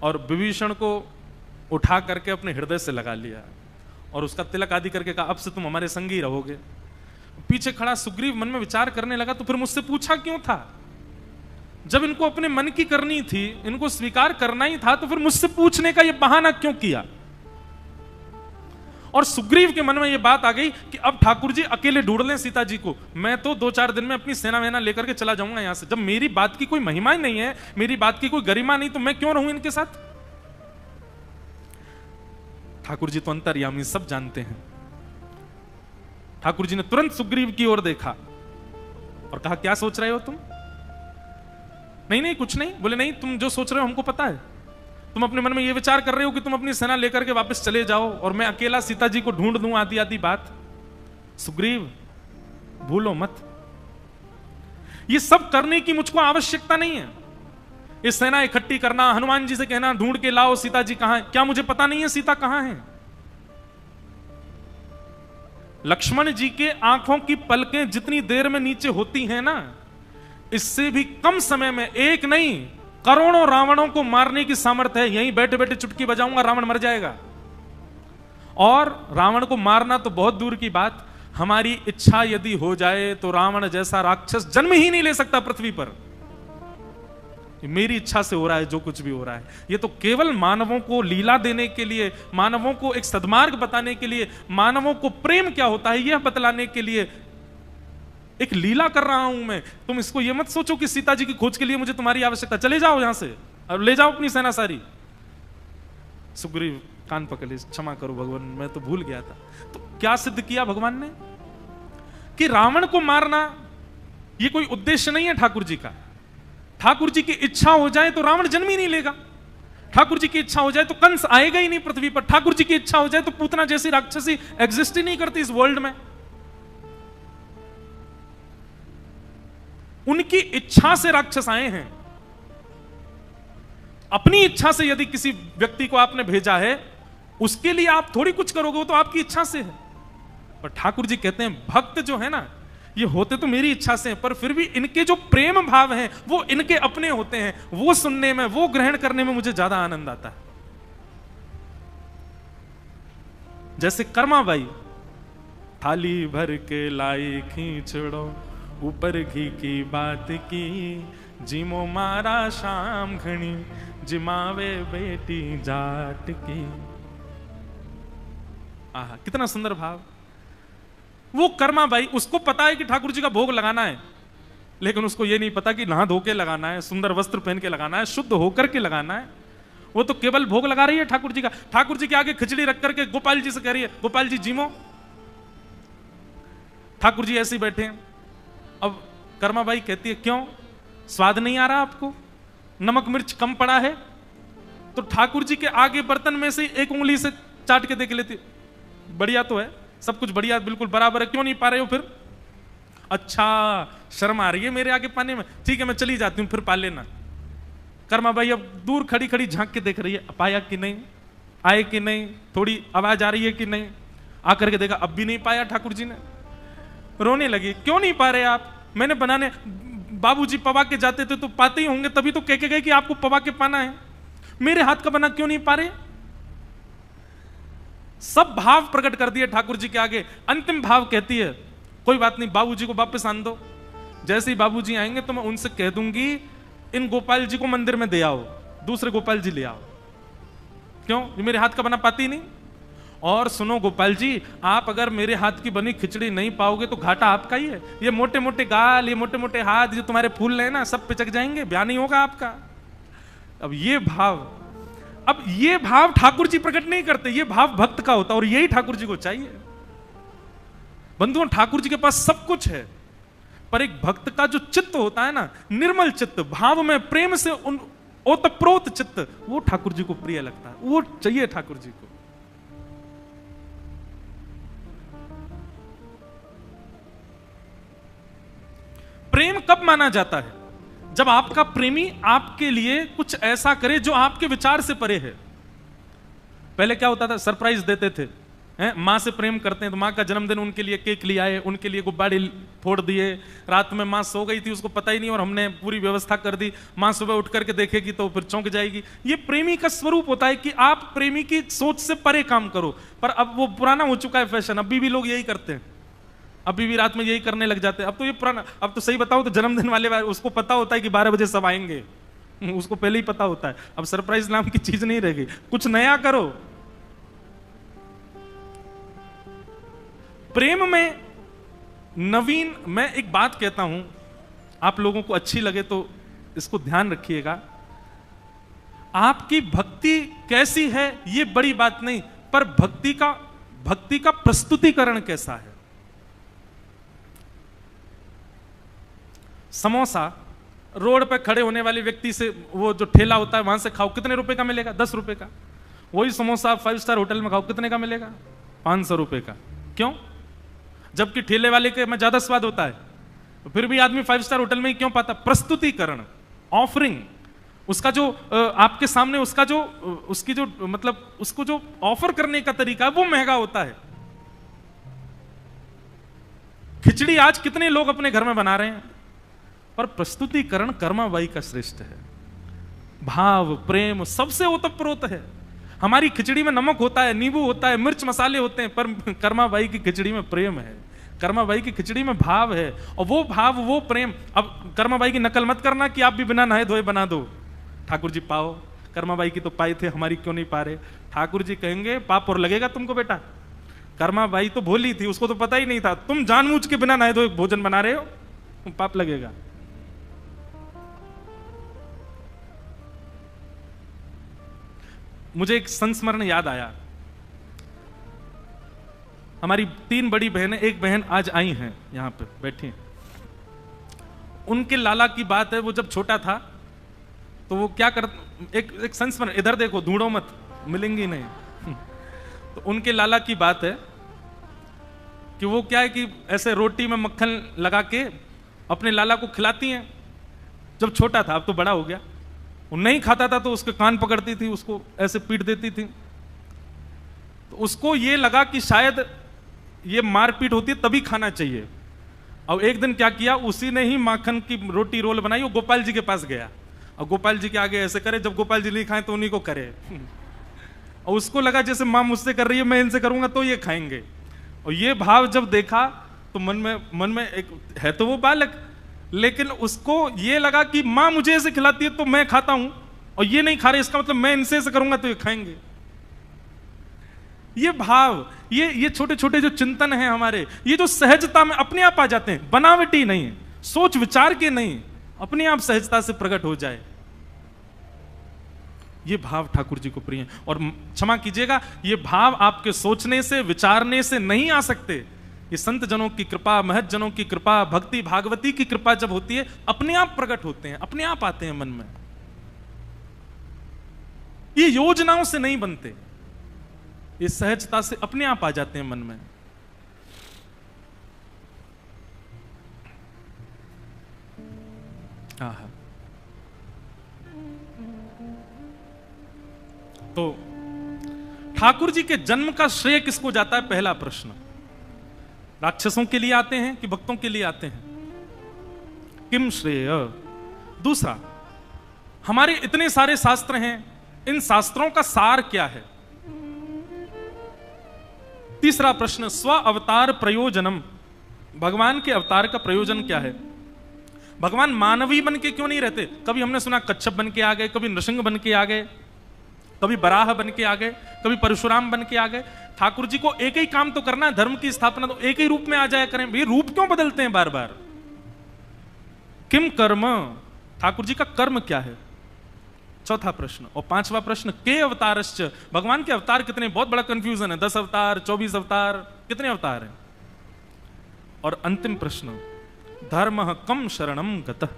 और विभीषण को उठा करके अपने हृदय से लगा लिया और उसका तिलक आदि करके कहा, अब से तुम हमारे संग ही रहोगे। पीछे खड़ा सुग्रीव मन में विचार करने लगा, तो फिर मुझसे पूछा क्यों था? जब इनको अपने मन की करनी थी, इनको स्वीकार करना ही था, तो फिर मुझसे पूछने का यह बहाना क्यों किया? और सुग्रीव के मन में यह बात आ गई कि अब ठाकुर जी अकेले ढूंढ लें सीता जी को, मैं तो 2-4 दिन में अपनी सेना वेना लेकर के चला जाऊंगा यहां से। जब मेरी बात की कोई महिमा ही नहीं है, मेरी बात की कोई गरिमा नहीं, तो मैं क्यों रहूं इनके साथ? ठाकुर जी तो अंतर्यामी, सब जानते हैं। ठाकुर जी ने तुरंत सुग्रीव की ओर देखा और कहा, क्या सोच रहे हो तुम? नहीं नहीं कुछ नहीं। बोले नहीं, तुम जो सोच रहे हो हमको पता है, तुम अपने मन में यह विचार कर रहे हो कि तुम अपनी सेना लेकर के वापस चले जाओ और मैं अकेला सीता जी को ढूंढ दूं, आदि आदि बात। सुग्रीव भूलो मत, ये सब करने की मुझको आवश्यकता नहीं है। ये सेना इकट्ठी करना, हनुमान जी से कहना ढूंढ के लाओ सीता जी कहां है, क्या मुझे पता नहीं है सीता कहां है? लक्ष्मण जी के आंखों की पलकें जितनी देर में नीचे होती हैं ना, इससे भी कम समय में एक नहीं करोड़ों रावणों को मारने की सामर्थ्य है। यहीं बैठे बैठे चुटकी बजाऊंगा, रावण मर जाएगा। और रावण को मारना तो बहुत दूर की बात, हमारी इच्छा यदि हो जाए तो रावण जैसा राक्षस जन्म ही नहीं ले सकता पृथ्वी पर। मेरी इच्छा से हो रहा है जो कुछ भी हो रहा है, ये तो केवल मानवों को लीला देने के लिए, मानवों को एक सद्मार्ग बताने के लिए, मानवों को प्रेम क्या होता है यह बतलाने के लिए एक लीला कर रहा हूं मैं। तुम इसको यह मत सोचो कि सीता जी की खोज के लिए मुझे तुम्हारी आवश्यकता, चले जाओ यहां से और ले जाओ अपनी सेना सारी। सुग्रीव कान पकड़े, क्षमा करो भगवान, मैं तो भूल गया था। तो क्या सिद्ध किया भगवान ने कि रावण को मारना यह कोई उद्देश्य नहीं है ठाकुर जी का। ठाकुर जी की इच्छा हो जाए तो रावण जन्म ही नहीं लेगा, ठाकुर जी की इच्छा हो जाए तो कंस आएगा ही नहीं पृथ्वी पर, ठाकुर जी की इच्छा हो जाए तो पूतना जैसी राक्षसी एग्जिस्ट ही नहीं करती इस वर्ल्ड में। उनकी इच्छा से राक्षस आए हैं। अपनी इच्छा से यदि किसी व्यक्ति को आपने भेजा है, उसके लिए आप थोड़ी कुछ करोगे, वो तो आपकी इच्छा से है। पर ठाकुर जी कहते हैं भक्त जो है ना, ये होते तो मेरी इच्छा से हैं, पर फिर भी इनके जो प्रेम भाव हैं वो इनके अपने होते हैं। वो सुनने में, वो ग्रहण करने में मुझे ज्यादा आनंद आता है। जैसे कर्माबाई थाली भर के लाई खींचड़ो, ऊपर घी की बात की, जिमो मारा शाम घनी, जिमावे बेटी जाट की। आहा, कितना सुंदर भाव। वो कर्माबाई, उसको पता है कि ठाकुर जी का भोग लगाना है, लेकिन उसको ये नहीं पता कि नहा धो के लगाना है, सुंदर वस्त्र पहन के लगाना है, शुद्ध होकर के लगाना है। वो तो केवल भोग लगा रही है ठाकुर जी का। ठाकुर जी के आगे खिचड़ी रख करके गोपाल जी से कह रही है, गोपाल जी जीमो। ठाकुर जी ऐसे ही बैठे हैं। अब कर्माबाई कहती है, क्यों, स्वाद नहीं आ रहा आपको, नमक मिर्च कम पड़ा है? तो ठाकुर जी के आगे बर्तन में से एक उंगली से चाट के देख लेती, बढ़िया तो है, सब कुछ बढ़िया, बिल्कुल बराबर है, क्यों नहीं पा रहे हो फिर? अच्छा, शर्म आ रही है मेरे आगे पाने में, ठीक है मैं चली जाती हूं, फिर पा लेना। कर्माबाई अब दूर खड़ी खड़ी झांक के देख रही है, पाया कि नहीं, आए कि नहीं, थोड़ी आवाज आ रही है कि नहीं। आकर के देखा, अब भी नहीं पाया ठाकुर जी ने। रोने लगी, क्यों नहीं पा रहे आप? मैंने बनाने, बाबूजी पवा के जाते थे तो पाते ही होंगे, तभी तो कह के गए कि आपको पवा के पाना है। मेरे हाथ का बना क्यों नहीं पा रहे? सब भाव प्रकट कर दिए ठाकुर जी के आगे। अंतिम भाव कहती है, कोई बात नहीं, बाबूजी को वापस आन दो। जैसे ही बाबूजी आएंगे तो मैं उनसे कह दूंगी इन गोपाल जी को मंदिर में दे आओ, दूसरे गोपाल जी ले आओ। क्यों, ये मेरे हाथ का बना पाती नहीं? और सुनो गोपाल जी, आप अगर मेरे हाथ की बनी खिचड़ी नहीं पाओगे तो घाटा आपका ही है। ये मोटे मोटे गाल, ये मोटे मोटे हाथ जो तुम्हारे फूल रहे ना, सब पिचक जाएंगे, ब्याह नहीं होगा आपका। अब ये भाव ठाकुर जी प्रकट नहीं करते, ये भाव भक्त का होता, और यही ठाकुर जी को चाहिए। बंधुओं, ठाकुर जी के पास सब कुछ है, पर एक भक्त का जो चित्त होता है ना, निर्मल चित्त, भाव में प्रेम से ओतप्रोत चित्त, वो ठाकुर जी को प्रिय लगता है, वो चाहिए ठाकुर जी को। प्रेम कब माना जाता है? जब आपका प्रेमी आपके लिए कुछ ऐसा करे जो आपके विचार से परे है। पहले क्या होता था, सरप्राइज देते थे, माँ से प्रेम करते हैं तो माँ का जन्मदिन, उनके लिए केक ले आए, उनके लिए गुब्बारे फोड़ दिए, रात में माँ सो गई थी उसको पता ही नहीं और हमने पूरी व्यवस्था कर दी, माँ सुबह उठ करके देखेगी तो फिर चौंक जाएगी। ये प्रेमी का स्वरूप होता है कि आप प्रेमी की सोच से परे काम करो। पर अब वो पुराना हो चुका है फैशन, अभी भी लोग यही करते हैं, अभी भी रात में यही करने लग जाते हैं। अब तो ये पुराना, अब तो सही बताओ तो जन्मदिन वाले उसको पता होता है कि 12 बजे सब आएंगे, उसको पहले ही पता होता है। अब सरप्राइज नाम की चीज नहीं रह गई, कुछ नया करो। प्रेम में नवीन, मैं एक बात कहता हूं, आप लोगों को अच्छी लगे तो इसको ध्यान रखिएगा। आपकी भक्ति कैसी है ये बड़ी बात नहीं, पर भक्ति का प्रस्तुतिकरण कैसा है। समोसा रोड पे खड़े होने वाले व्यक्ति से, वो जो ठेला होता है वहां से खाओ, कितने रुपए का मिलेगा? 10 रुपए का। वही समोसा 5 स्टार होटल में खाओ, कितने का मिलेगा? 500 रुपए का। क्यों? जबकि ठेले वाले के में ज्यादा स्वाद होता है, तो फिर भी आदमी 5 स्टार होटल में ही क्यों पाता? प्रस्तुतिकरण, ऑफरिंग, उसका जो आपके सामने उसका जो उसकी जो मतलब उसको जो ऑफर करने का तरीका है वो महंगा होता है। खिचड़ी आज कितने लोग अपने घर में बना रहे हैं, पर प्रस्तुतिकरण कर्माबाई का श्रेष्ठ है। भाव प्रेम सबसे ओतप्रोत है। हमारी खिचड़ी में नमक होता है, नींबू होता है, मिर्च मसाले होते हैं, पर कर्माबाई की खिचड़ी में प्रेम है, कर्माबाई की खिचड़ी में भाव है। और वो भाव, वो प्रेम, अब कर्माबाई की नकल मत करना कि आप भी बिना नहाए धोए बना दो। ठाकुर जी पाओ, कर्माबाई की तो पाई थे, हमारी क्यों नहीं पा रहे? ठाकुर जी कहेंगे पाप और लगेगा तुमको बेटा। कर्माबाई तो भोली थी, उसको तो पता ही नहीं था, तुम जानबूझ के बिना नहाए धोए भोजन बना रहे हो, पाप लगेगा। मुझे एक संस्मरण याद आया। हमारी 3 बड़ी बहनें, एक बहन आज आई हैं यहां पे बैठी हैं। उनके लाला की बात है, वो जब छोटा था तो वो क्या कर, एक संस्मरण, इधर देखो, ढूंढो मत, मिलेंगी नहीं। तो उनके लाला की बात है कि वो क्या है कि ऐसे रोटी में मक्खन लगा के अपने लाला को खिलाती हैं। जब छोटा था, अब तो बड़ा हो गया, वो नहीं खाता था तो उसके कान पकड़ती थी, उसको ऐसे पीट देती थी। तो उसको ये लगा कि शायद ये मारपीट होती है तभी खाना चाहिए। और एक दिन क्या किया, उसी ने ही माखन की रोटी रोल बनाई, वो गोपाल जी के पास गया और गोपाल जी के आगे ऐसे करे, जब गोपाल जी नहीं खाए तो उन्हीं को करे। और उसको लगा जैसे माँ मुझसे कर रही है, मैं इनसे करूंगा तो ये खाएंगे। और ये भाव जब देखा तो मन में एक है तो वो बालक, लेकिन उसको ये लगा कि माँ मुझे ऐसे खिलाती है तो मैं खाता हूं, और ये नहीं खा रहे, इसका मतलब मैं इनसे ऐसे करूंगा तो ये खाएंगे। ये भाव, ये छोटे छोटे जो चिंतन है हमारे, ये जो सहजता में अपने आप आ जाते हैं, बनावटी नहीं, सोच विचार के नहीं, अपने आप सहजता से प्रकट हो जाए, ये भाव ठाकुर जी को प्रिय है। और क्षमा कीजिएगा, ये भाव आपके सोचने से विचारने से नहीं आ सकते। ये संत जनों की कृपा, महत जनों की कृपा, भक्ति भागवती की कृपा जब होती है, अपने आप प्रकट होते हैं, अपने आप आते हैं मन में। ये योजनाओं से नहीं बनते, ये सहजता से अपने आप आ जाते हैं मन में। आहा। तो ठाकुर जी के जन्म का श्रेय किसको जाता है? पहला प्रश्न। राक्षसों के लिए आते हैं कि भक्तों के लिए आते हैं? किम श्रेय। दूसरा, हमारे इतने सारे शास्त्र हैं, इन शास्त्रों का सार क्या है? तीसरा प्रश्न, स्व अवतार प्रयोजनम, भगवान के अवतार का प्रयोजन क्या है? भगवान मानवी बन के क्यों नहीं रहते? कभी हमने सुना कच्छप बन के आ गए, कभी नृसिंह बन के आ गए, कभी बराह बन के आ गए, कभी परशुराम बन के आ गए। ठाकुर जी को एक ही काम तो करना है, धर्म की स्थापना, तो एक ही रूप में आ जाया करें। भाई रूप क्यों बदलते हैं बार बार? किम कर्म, ठाकुर जी का कर्म क्या है? चौथा प्रश्न। और पांचवा प्रश्न, के अवतारश्च, भगवान के अवतार कितने? बहुत बड़ा कंफ्यूजन है, 10 अवतार, 24 अवतार, कितने अवतार हैं? और अंतिम प्रश्न, धर्म कम शरणम गतः,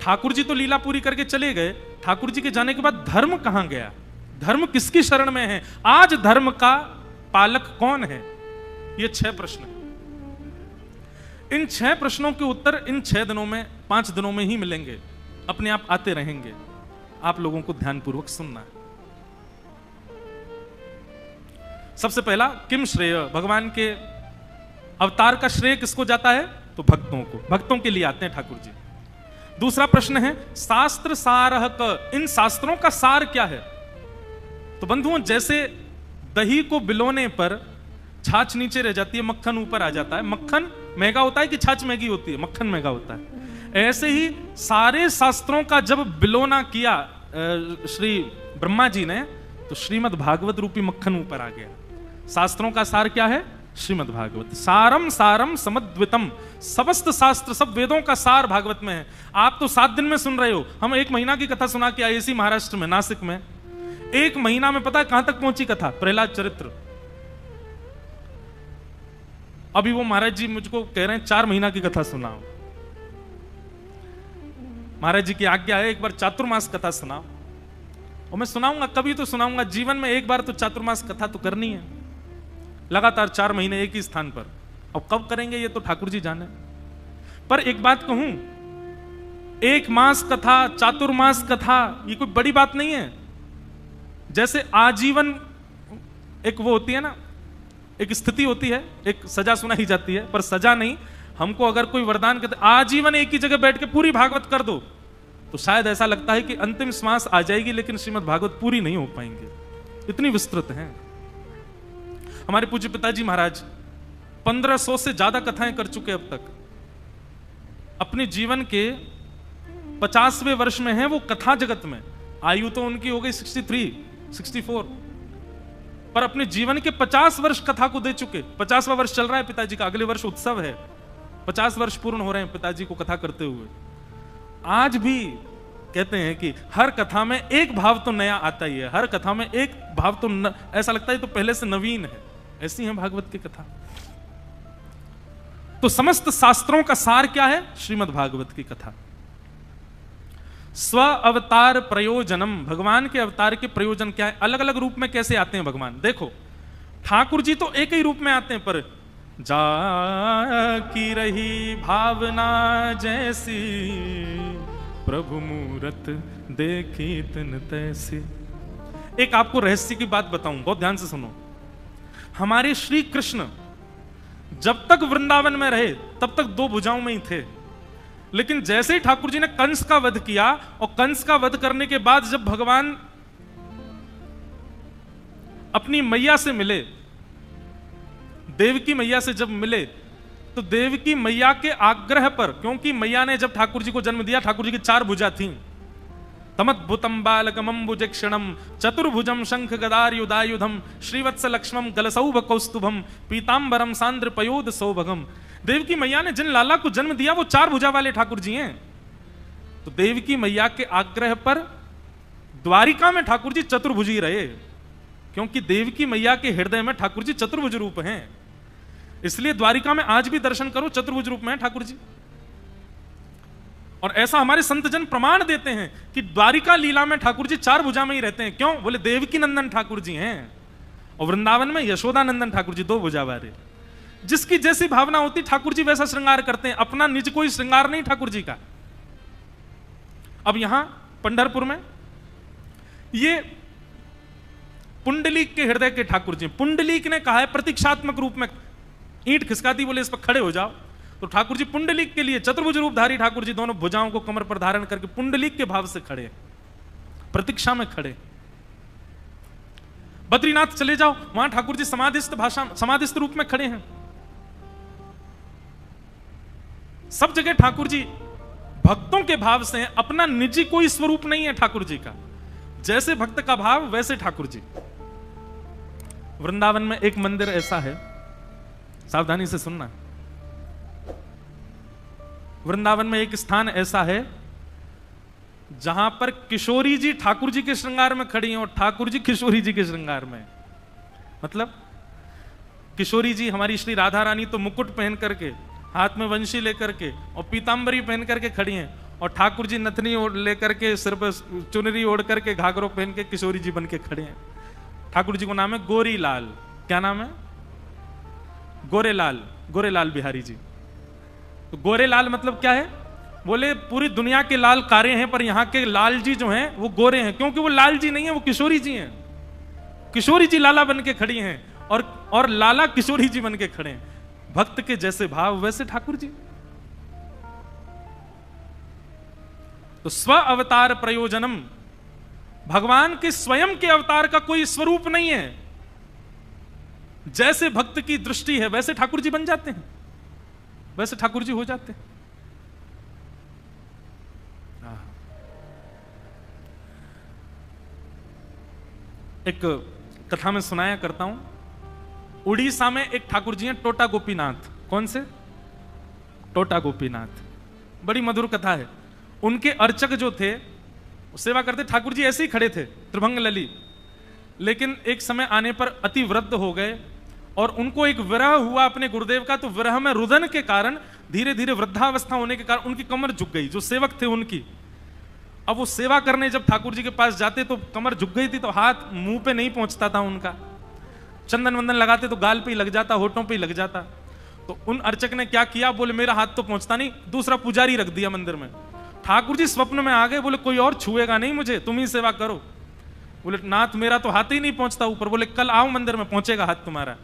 ठाकुर जी तो लीला पूरी करके चले गए, ठाकुर जी के जाने के बाद धर्म कहां गया? धर्म किसकी शरण में है? आज धर्म का पालक कौन है? ये 6 प्रश्न हैं। इन 6 प्रश्नों के उत्तर इन 6 दिनों में, 5 दिनों में ही मिलेंगे, अपने आप आते रहेंगे। आप लोगों को ध्यानपूर्वक सुनना है। सबसे पहला, किम श्रेय, भगवान के अवतार का श्रेय किसको जाता है? तो भक्तों को, भक्तों के लिए आते हैं ठाकुर जी। दूसरा प्रश्न है, शास्त्र सारह क, इन शास्त्रों का सार क्या है? तो बंधुओं, जैसे दही को बिलोने पर छाछ नीचे रह जाती है, मक्खन ऊपर आ जाता है, मक्खन महंगा होता है कि छाछ महंगी होती है? मक्खन महंगा होता है। ऐसे ही सारे शास्त्रों का जब बिलोना किया श्री ब्रह्मा जी ने, तो श्रीमद् भागवत रूपी मक्खन ऊपर आ गया। शास्त्रों का सार क्या है? श्रीमद् भागवत। सारम सारम समद्वितम, समस्त शास्त्र, सब वेदों का सार भागवत में है। आप तो 7 दिन में सुन रहे हो, हम 1 महीना की कथा सुना के आए इसी महाराष्ट्र में, नासिक में। 1 महीना में पता है कहां तक पहुंची कथा? प्रहलाद चरित्र। अभी वो महाराज जी मुझको कह रहे हैं 4 महीना की कथा सुनाओ। महाराज जी की आज्ञा है, एक बार चातुर्मास कथा सुनाओ। और मैं सुनाऊंगा, कभी तो सुनाऊंगा, जीवन में एक बार तो चातुर्मास कथा तो करनी है, लगातार 4 महीने एक ही स्थान पर। अब कब करेंगे ये तो ठाकुर जी जाने। पर एक बात कहूं, 1 मास कथा, चातुर्मास कथा, ये कोई बड़ी बात नहीं है। जैसे आजीवन एक वो होती है ना, एक स्थिति होती है, एक सजा सुनाई जाती है, पर सजा नहीं। हमको अगर कोई वरदान कहते आजीवन एक ही जगह बैठ के पूरी भागवत कर दो, तो शायद ऐसा लगता है कि अंतिम श्वास आ जाएगी, लेकिन श्रीमद् भागवत पूरी नहीं हो पाएंगे, इतनी विस्तृत है। हमारे पूज्य पिताजी महाराज 1500 से ज्यादा कथाएं कर चुके अब तक। अपने जीवन के 50वें वर्ष में है वो कथा जगत में। आयु तो उनकी हो गई 63, 64, पर अपने जीवन के 50 वर्ष कथा को दे चुके। 50वां वर्ष चल रहा है पिताजी का, अगले वर्ष उत्सव है, 50 वर्ष पूर्ण हो रहे हैं पिताजी को कथा करते हुए। आज भी कहते हैं कि हर कथा में एक भाव तो नया आता ही है, हर कथा में एक भाव तो ऐसा लगता है तो पहले से नवीन है। ऐसी है भागवत की कथा। तो समस्त शास्त्रों का सार क्या है? श्रीमद् भागवत की कथा। स्व अवतार प्रयोजनम, भगवान के अवतार के प्रयोजन क्या है? अलग अलग रूप में कैसे आते हैं भगवान? देखो, ठाकुर जी तो एक ही रूप में आते हैं, पर जा की रही भावना जैसी, प्रभु मूरत देखी तिन तैसी। एक आपको रहस्य की बात बताऊं, बहुत ध्यान से सुनो। हमारे श्री कृष्ण जब तक वृंदावन में रहे तब तक 2 भुजाओं में ही थे, लेकिन जैसे ही ठाकुर जी ने कंस का वध किया, और कंस का वध करने के बाद जब भगवान अपनी मैया से मिले, देवकी मैया से जब मिले, तो देवकी मैया के आग्रह पर, क्योंकि मैया ने जब ठाकुर जी को जन्म दिया, ठाकुर जी की 4 भुजा थीं, तमद्भुतम बालकमंबुजक्षणम चतुर्भुजम शंख गदायुधायुधम श्रीवत्स लक्ष्मम गलसौभ कौस्तुभम पीतांबरम सांद्र पयोद सौभगम। देवकी मैया ने जिन लाला को जन्म दिया वो 4 भुजा वाले ठाकुर जी हैं। तो देवकी मैया के आग्रह पर द्वारिका में ठाकुर जी चतुर्भुजी रहे, क्योंकि देवकी मैया के हृदय में ठाकुर जी चतुर्भुज रूप हैं। इसलिए द्वारिका में आज भी दर्शन करो, चतुर्भुज रूप में है ठाकुर जी। और ऐसा हमारे संतजन प्रमाण देते हैं कि द्वारिका लीला में ठाकुर जी 4 भुजा में ही रहते हैं। क्यों? बोले देवकी नंदन ठाकुर जी हैं, और वृंदावन में यशोदा नंदन ठाकुर जी 2 भुजा वाले। जिसकी जैसी भावना होती ठाकुर जी वैसा श्रृंगार करते हैं, अपना निज कोई श्रृंगार नहीं ठाकुर जी का। अब यहां पंढरपुर में ये पुंडलीक के हृदय के ठाकुर जी, पुंडलीक ने कहा है प्रतीक्षात्मक रूप में, ईंट खिसका दी, बोले इस पर खड़े हो जाओ। तो ठाकुर जी पुंडलीक के लिए, चतुर्भुज रूपधारी ठाकुर जी दोनों भुजाओं को कमर पर धारण करके पुंडलीक के भाव से खड़े, प्रतीक्षा में खड़े। बद्रीनाथ चले जाओ, वहां ठाकुर जी समाधिस्थ भाषा, समाधिस्थ रूप में खड़े हैं। सब जगह ठाकुर जी भक्तों के भाव से हैं, अपना निजी कोई स्वरूप नहीं है ठाकुर जी का। जैसे भक्त का भाव वैसे ठाकुर जी। वृंदावन में एक मंदिर ऐसा है, सावधानी से सुनना, वृंदावन में एक स्थान ऐसा है जहां पर किशोरी जी ठाकुर जी के श्रृंगार में खड़ी हैं और ठाकुर जी किशोरी जी के श्रृंगार में। मतलब किशोरी जी हमारी श्री राधा रानी तो मुकुट पहन करके, हाथ में वंशी लेकर के और पीतांबरी पहन करके खड़ी हैं, और ठाकुर जी नथनी लेकर के, सिर पर चुनरी ओढ़ करके, घाघरो पहन के किशोरी जी बन के खड़े हैं। ठाकुर जी को नाम है गोरी लाल। क्या नाम है? गोरेलाल, गोरेलाल बिहारी जी। तो गोरेलाल मतलब क्या है? बोले पूरी दुनिया के लाल कारे हैं, पर यहां के लाल जी जो हैं वो गोरे हैं, क्योंकि वो लाल जी नहीं है, वो किशोरी जी हैं। किशोरी जी लाला बन के खड़ी हैं और लाला किशोरी जी बन के खड़े हैं। भक्त के जैसे भाव वैसे ठाकुर जी। तो स्व अवतार प्रयोजनम, भगवान के स्वयं के अवतार का कोई स्वरूप नहीं है। जैसे भक्त की दृष्टि है वैसे ठाकुर जी बन जाते हैं, वैसे ठाकुर जी हो जाते हैं। एक कथा में सुनाया करता हूं, उड़ीसा में एक ठाकुर जी हैं टोटा गोपीनाथ। कौन से? टोटा गोपीनाथ। बड़ी मधुर कथा है। उनके अर्चक जो थे सेवा करते, ठाकुर जी ऐसे ही खड़े थे त्रिभंग लली, लेकिन एक समय आने पर अति वृद्ध हो गए और उनको एक विरह हुआ अपने गुरुदेव का। तो विरह में रुदन के कारण, धीरे धीरे वृद्धावस्था होने के कारण उनकी कमर झुक गई, जो सेवक थे उनकी। अब वो सेवा करने जब ठाकुर जी के पास जाते तो कमर झुक गई थी, तो हाथ मुंह पे नहीं पहुंचता था उनका। चंदन वंदन लगाते तो गाल पे ही लग जाता, होठों पे ही लग जाता। तो उन अर्चक ने क्या किया, बोले मेरा हाथ तो पहुंचता नहीं, दूसरा पुजारी रख दिया मंदिर में। ठाकुर जी स्वप्न में आ गए, बोले कोई और छुएगा नहीं मुझे, तुम ही सेवा करो। बोले नाथ मेरा तो हाथ ही नहीं पहुंचता ऊपर। बोले कल आओ मंदिर में, पहुंचेगा हाथ तुम्हारा।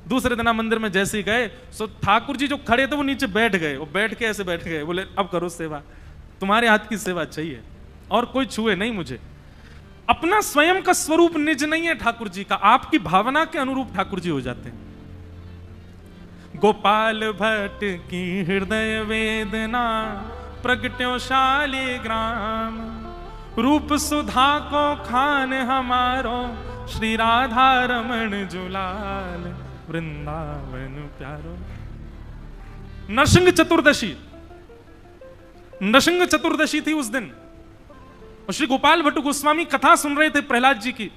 दूसरे दिन मंदिर में जैसे ही गए, सो ठाकुर जी जो खड़े थे वो नीचे बैठ गए, वो बैठ के ऐसे बैठ गए। बोले अब करो सेवा, तुम्हारे हाथ की सेवा चाहिए और कोई छुए नहीं मुझे। अपना स्वयं का स्वरूप निज नहीं है ठाकुर जी का, आपकी भावना के अनुरूप ठाकुर जी हो जाते हैं। गोपाल भट्ट की हृदय वेदना प्रगट्यो शालिग्राम, रूप सुधा को खान हमारो श्री राधा रमण जुलाल, वृंदावन प्यारो। नरसिंह चतुर्दशी, नरसिंह चतुर्दशी थी उस दिन, और श्री गोपाल भट्ट गोस्वामी कथा सुन रहे थे प्रहलाद जी की,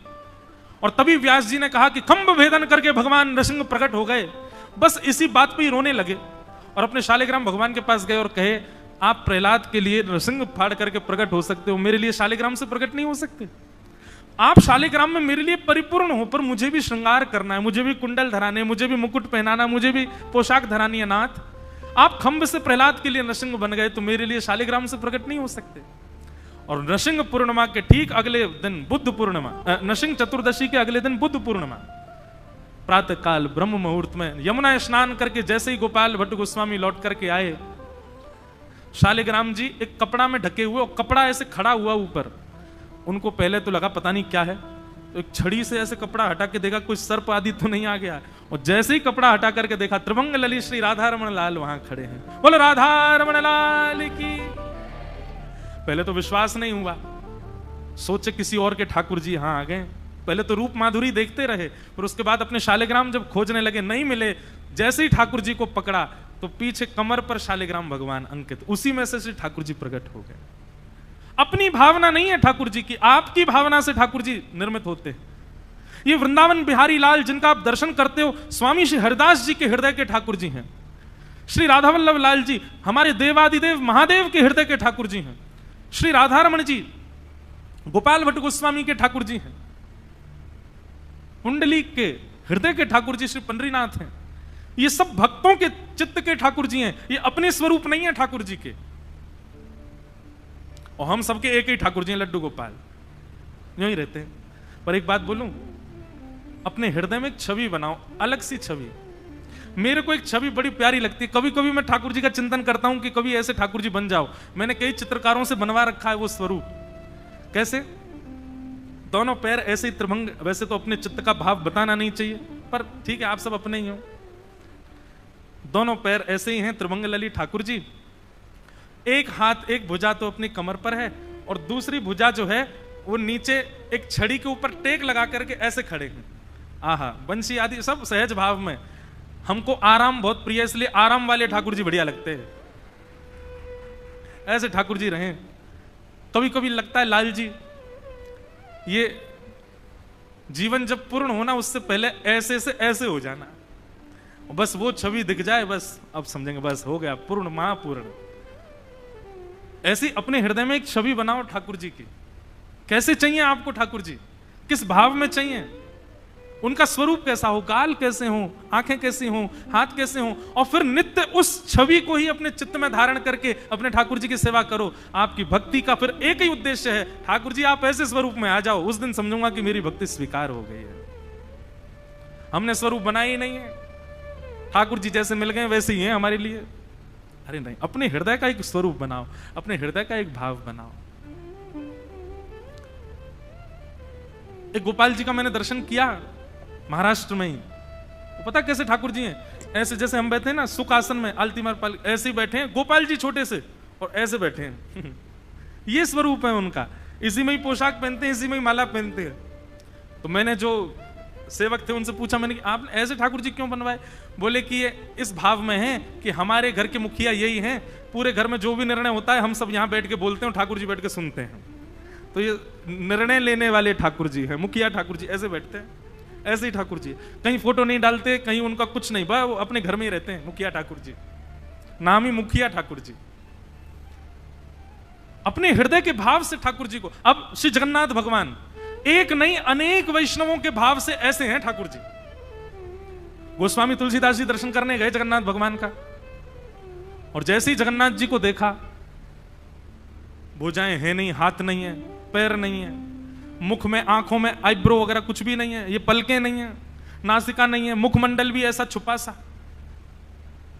और तभी व्यास जी ने कहा कि खंभ भेदन करके भगवान नरसिंह प्रकट हो गए। बस इसी बात पे ही रोने लगे और अपने शालिग्राम भगवान के पास गए और कहे आप प्रहलाद के लिए नरसिंह फाड़ करके प्रकट हो सकते हो, मेरे लिए शालिग्राम से प्रकट नहीं हो सकते। आप शालिग्राम में मेरे लिए परिपूर्ण हो, पर मुझे भी श्रृंगार करना है, मुझे भी कुंडल धराने, मुझे भी मुकुट पहनाना, मुझे भी पोशाक धरानी है नाथ। आप खंभ से प्रहलाद के लिए नरसिंह बन गए, तो मेरे लिए शालिग्राम से प्रकट नहीं हो सकते। और नरसिंह पूर्णिमा के ठीक अगले दिन बुद्ध पूर्णिमा, नरसिंह चतुर्दशी के अगले दिन बुद्ध पूर्णिमा, प्रातः काल ब्रह्म मुहूर्त में यमुना स्नान करके जैसे ही गोपाल भट्ट गोस्वामी लौट करके आए, शालिग्राम जी एक कपड़ा में ढके हुए, और कपड़ा ऐसे खड़ा हुआ ऊपर। उनको पहले तो लगा पता नहीं क्या है, तो एक छड़ी से ऐसे कपड़ा हटा के देखा कोई सर्प आदि तो नहीं आ गया, और जैसे ही कपड़ा हटा करके देखा त्रिभंग लली श्री राधा रमण लाल वहां खड़े हैं। बोलो राधा रमण लाल की। पहले तो विश्वास नहीं हुआ, सोचे किसी और के ठाकुर जी यहां आ गए। पहले तो रूप माधुरी देखते रहे, पर उसके बाद अपने शालिग्राम जब खोजने लगे नहीं मिले। जैसे ही ठाकुर जी को पकड़ा तो पीछे कमर पर शालिग्राम भगवान अंकित, उसी में से श्री ठाकुर जी प्रकट हो गए। अपनी भावना नहीं है ठाकुर जी की, आपकी भावना से ठाकुर जी निर्मित होते हैं। ये वृंदावन बिहारी लाल जिनका आप दर्शन करते हो, स्वामी श्री हरिदास जी के हृदय के ठाकुर जी हैं। श्री राधा वल्लभ लाल जी हमारे देवादिदेव महादेव के हृदय के ठाकुर जी हैं। श्री राधारमण जी गोपाल भट्ट गोस्वामी के ठाकुर जी हैं। कुंडली के हृदय के ठाकुर जी श्री पंडरीनाथ हैं। ये सब भक्तों के चित्त के ठाकुर जी हैं, ये अपने स्वरूप नहीं है ठाकुर जी के। और हम सबके एक ही ठाकुर जी हैं, लड्डू गोपाल, यूं ही रहते हैं। पर एक बात बोलूं, अपने हृदय में एक छवि बनाओ, अलग सी छवि। मेरे को एक छवि बड़ी प्यारी लगती है, कभी कभी मैं ठाकुर जी का चिंतन करता हूं कि कभी ऐसे ठाकुर जी बन जाओ। मैंने कई चित्रकारों से बनवा रखा है वो स्वरूप। कैसे? दोनों पैर ऐसे ही त्रिभंग। वैसे तो अपने चित्त का भाव बताना नहीं चाहिए, पर ठीक है आप सब अपने ही हो। दोनों पैर ऐसे ही हैं त्रिभंग लली ठाकुर जी। एक हाथ, एक भुजा तो अपनी कमर पर है, और दूसरी भुजा जो है वो नीचे एक छड़ी के ऊपर टेक लगा करके ऐसे खड़े हैं। आहा, बंसी आदि सब सहज भाव में। हमको आराम बहुत प्रिय, इसलिए आराम वाले ठाकुर जी बढ़िया लगते हैं। ऐसे ठाकुर जी रहे। कभी कभी लगता है लाल जी, ये जीवन जब पूर्ण होना उससे पहले ऐसे से ऐसे हो जाना, बस वो छवि दिख जाए, बस अब समझेंगे बस हो गया पूर्ण महापूर्ण। ऐसी अपने हृदय में एक छवि बनाओ ठाकुर जी की। कैसे चाहिए आपको ठाकुर जी, किस भाव में चाहिए, उनका स्वरूप कैसा हो, गाल कैसे हो, आंखें कैसी हो, हाथ कैसे हो, और फिर नित्य उस छवि को ही अपने चित्त में धारण करके अपने ठाकुर जी की सेवा करो। आपकी भक्ति का फिर एक ही उद्देश्य है, ठाकुर जी आप ऐसे स्वरूप में आ जाओ, उस दिन समझूंगा कि मेरी भक्ति स्वीकार हो गई है। हमने स्वरूप बनाया ही नहीं है, ठाकुर जी जैसे मिल गए वैसे ही हैं हमारे लिए। अरे नहीं, अपने हृदय का एक स्वरूप बनाओ, अपने हृदय का एक भाव बनाओ। एक गोपाल जी का मैंने दर्शन किया महाराष्ट्र में ही। वो पता कैसे ठाकुर जी हैं, ऐसे जैसे हम बैठे हैं ना सुख आसन में, आलती मार पाल ऐसे ही बैठे हैं, गोपाल जी छोटे से और ऐसे बैठे हैं। ये स्वरूप है उनका, इसी में ही पोशाक पहनते हैं, इसी में ही माला पहनते हैं। तो मैंने जो सेवक थे उनसे पूछा, मैंने कि आप ऐसे ठाकुर जी क्यों बनवाए? बोले कि ये इस भाव में है कि हमारे घर के मुखिया यही हैं, पूरे घर में जो भी निर्णय होता है हम सब यहाँ बैठ के बोलते हैं, ठाकुर जी बैठ के सुनते हैं। तो ये निर्णय लेने वाले ठाकुर जी हैं, मुखिया ठाकुर जी ऐसे बैठते हैं। ऐसे ही ठाकुर जी कहीं फोटो नहीं डालते, कहीं उनका कुछ नहीं, बस वो अपने घर में ही रहते हैं। मुखिया ठाकुर जी, नाम ही मुखिया ठाकुर जी। अपने हृदय के भाव से ठाकुर जी को, अब श्री जगन्नाथ भगवान एक नहीं अनेक वैष्णवों के भाव से ऐसे हैं ठाकुर जी। गोस्वामी तुलसीदास जी दर्शन करने गए जगन्नाथ भगवान का, और जैसे ही जगन्नाथ जी को देखा, भुजाएं है नहीं, हाथ नहीं है, पैर नहीं है, मुख में आंखों में आईब्रो वगैरह कुछ भी नहीं है, ये पलकें नहीं है, नासिका नहीं है, मुखमंडल भी ऐसा छुपा सा।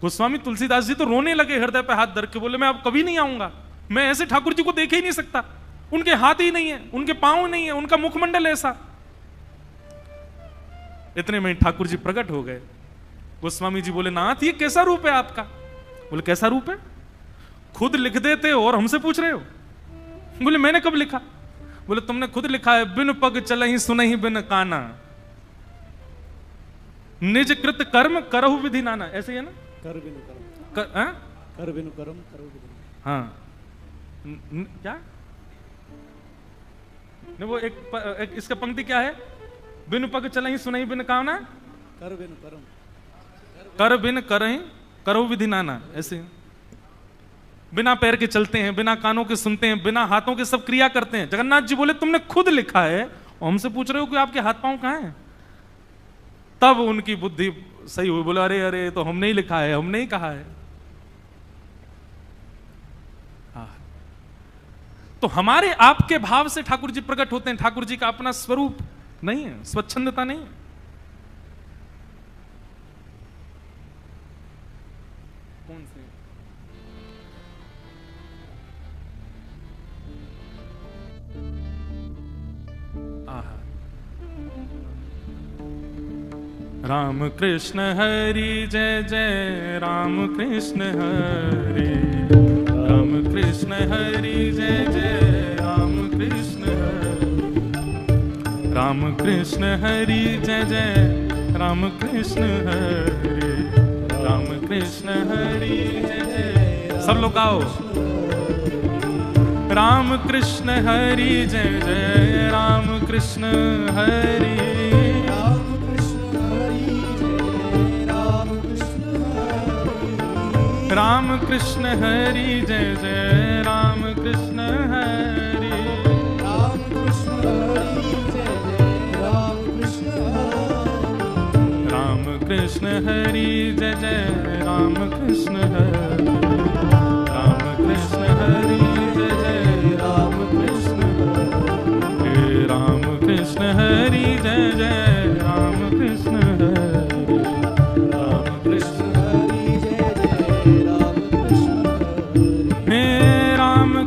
गोस्वामी तुलसीदास जी तो रोने लगे, हृदय पे हाथ धर के बोले मैं अब कभी नहीं आऊंगा, मैं ऐसे ठाकुर जी को देख ही नहीं सकता। उनके हाथ ही नहीं है, उनके पांव नहीं है, उनका मुखमंडल ऐसा। इतने में ठाकुर जी प्रकट हो गए। गोस्वामी जी बोले नाथ ये कैसा रूप है आपका? बोले कैसा रूप है? खुद लिख देते हो और हमसे पूछ रहे हो? बोले मैंने कब लिखा? बोले तुमने खुद लिखा है, बिन पग चलहि सुनहि बिन काना, निज कृत कर्म करहु विधि नाना। ऐसे ही है ना, कर बिनु कर्म, कर बिनु कर्म करहु विधि। हाँ क्या नहीं, वो एक इसका पंक्ति क्या है? बिन पग चलहि सुनहि बिन काना, कर बिनु कर्म, कर बिन करहि करहु विधि नाना। ऐसे बिना पैर के चलते हैं, बिना कानों के सुनते हैं, बिना हाथों के सब क्रिया करते हैं। जगन्नाथ जी बोले तुमने खुद लिखा है और हमसे पूछ रहे हो कि आपके हाथ पांव कहां हैं? तब उनकी बुद्धि सही हुई, बोले अरे अरे तो हमने ही लिखा है, हमने ही कहा है। तो हमारे आपके भाव से ठाकुर जी प्रकट होते हैं। ठाकुर जी का अपना स्वरूप नहीं है, स्वच्छंदता नहीं है। कौन से राम कृष्ण हरि जय जय राम कृष्ण हरि, राम कृष्ण हरि जय जय राम कृष्ण हरि, राम कृष्ण हरि जय जय राम कृष्ण हरि, राम कृष्ण हरि जय जय। सब लोग आओ। राम कृष्ण हरि जय जय राम कृष्ण हरि, राम कृष्ण हरि जय जय राम कृष्ण हरि, राम कृष्ण हरि जय जय राम कृष्ण हरि, राम कृष्ण हरि जय जय राम कृष्ण हरि, राम कृष्ण हरि जय जय राम कृष्ण हरि, राम कृष्ण हरि जय जय राम कृष्ण हरि, राम कृष्ण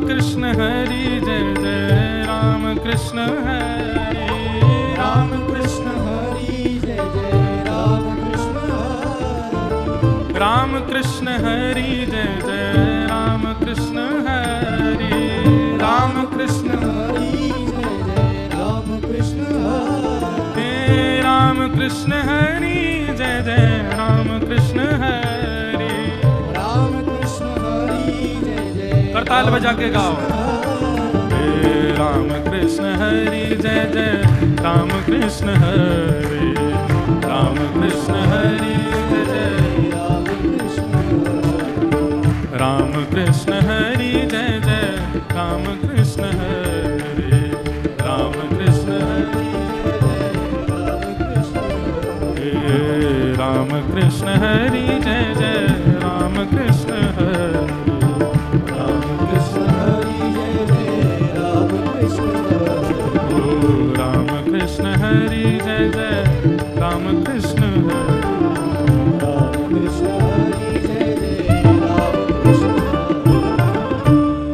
कृष्ण हरि जय जय राम कृष्ण हरि, राम कृष्ण हरि जय जय राम कृष्ण हरि, राम कृष्ण हरि जय जय राम कृष्ण हरि, राम कृष्ण हरि जय जय राम कृष्ण हरि जय जय राम कृष्ण हरि। राम कृष्ण हरि जय जय करताल बजा के गाओ। हे राम कृष्ण हरि जय जय राम कृष्ण हरि। राम कृष्ण हरि जय जय राम कृष्ण हरि जय जय राम कृष्ण हरि। राम कृष्ण हरि राम कृष्ण हरि जय जय राम कृष्ण हरि। राम कृष्ण हरि जय जय राम कृष्ण हरि। राम कृष्ण हरि जय जय राम कृष्ण हरि।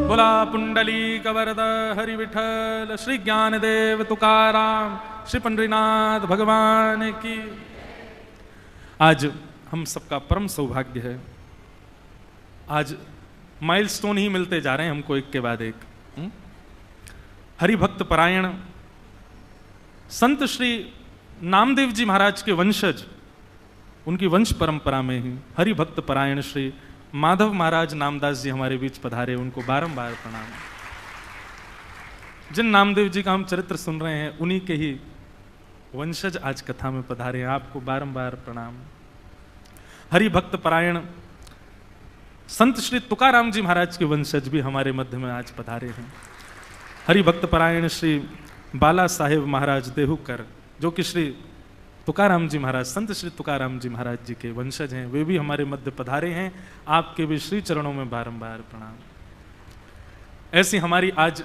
बोला पुंडलीक वरद हरि विठल श्री ज्ञानदेव तुकाराम श्री पंडरीनाथ भगवान की। आज हम सबका परम सौभाग्य है, आज माइलस्टोन ही मिलते जा रहे हैं हमको एक के बाद एक। हरि भक्त परायण संत श्री नामदेव जी महाराज के वंशज, उनकी वंश परंपरा में ही हरि भक्त परायण श्री माधव महाराज नामदास जी हमारे बीच पधारे, उनको बारंबार प्रणाम। जिन नामदेव जी का हम चरित्र सुन रहे हैं उन्हीं के ही वंशज आज कथा में पधारे हैं, आपको बारंबार प्रणाम। हरि भक्त परायण संत श्री तुकाराम जी महाराज के वंशज भी हमारे मध्य में आज पधारे हैं। हरि भक्त परायण श्री बाला साहेब महाराज देहुकर, जो कि श्री तुकाराम जी महाराज संत श्री तुकाराम जी महाराज जी के वंशज हैं, वे भी हमारे मध्य पधारे हैं। आपके भी श्री चरणों में बारंबार प्रणाम। ऐसी हमारी आज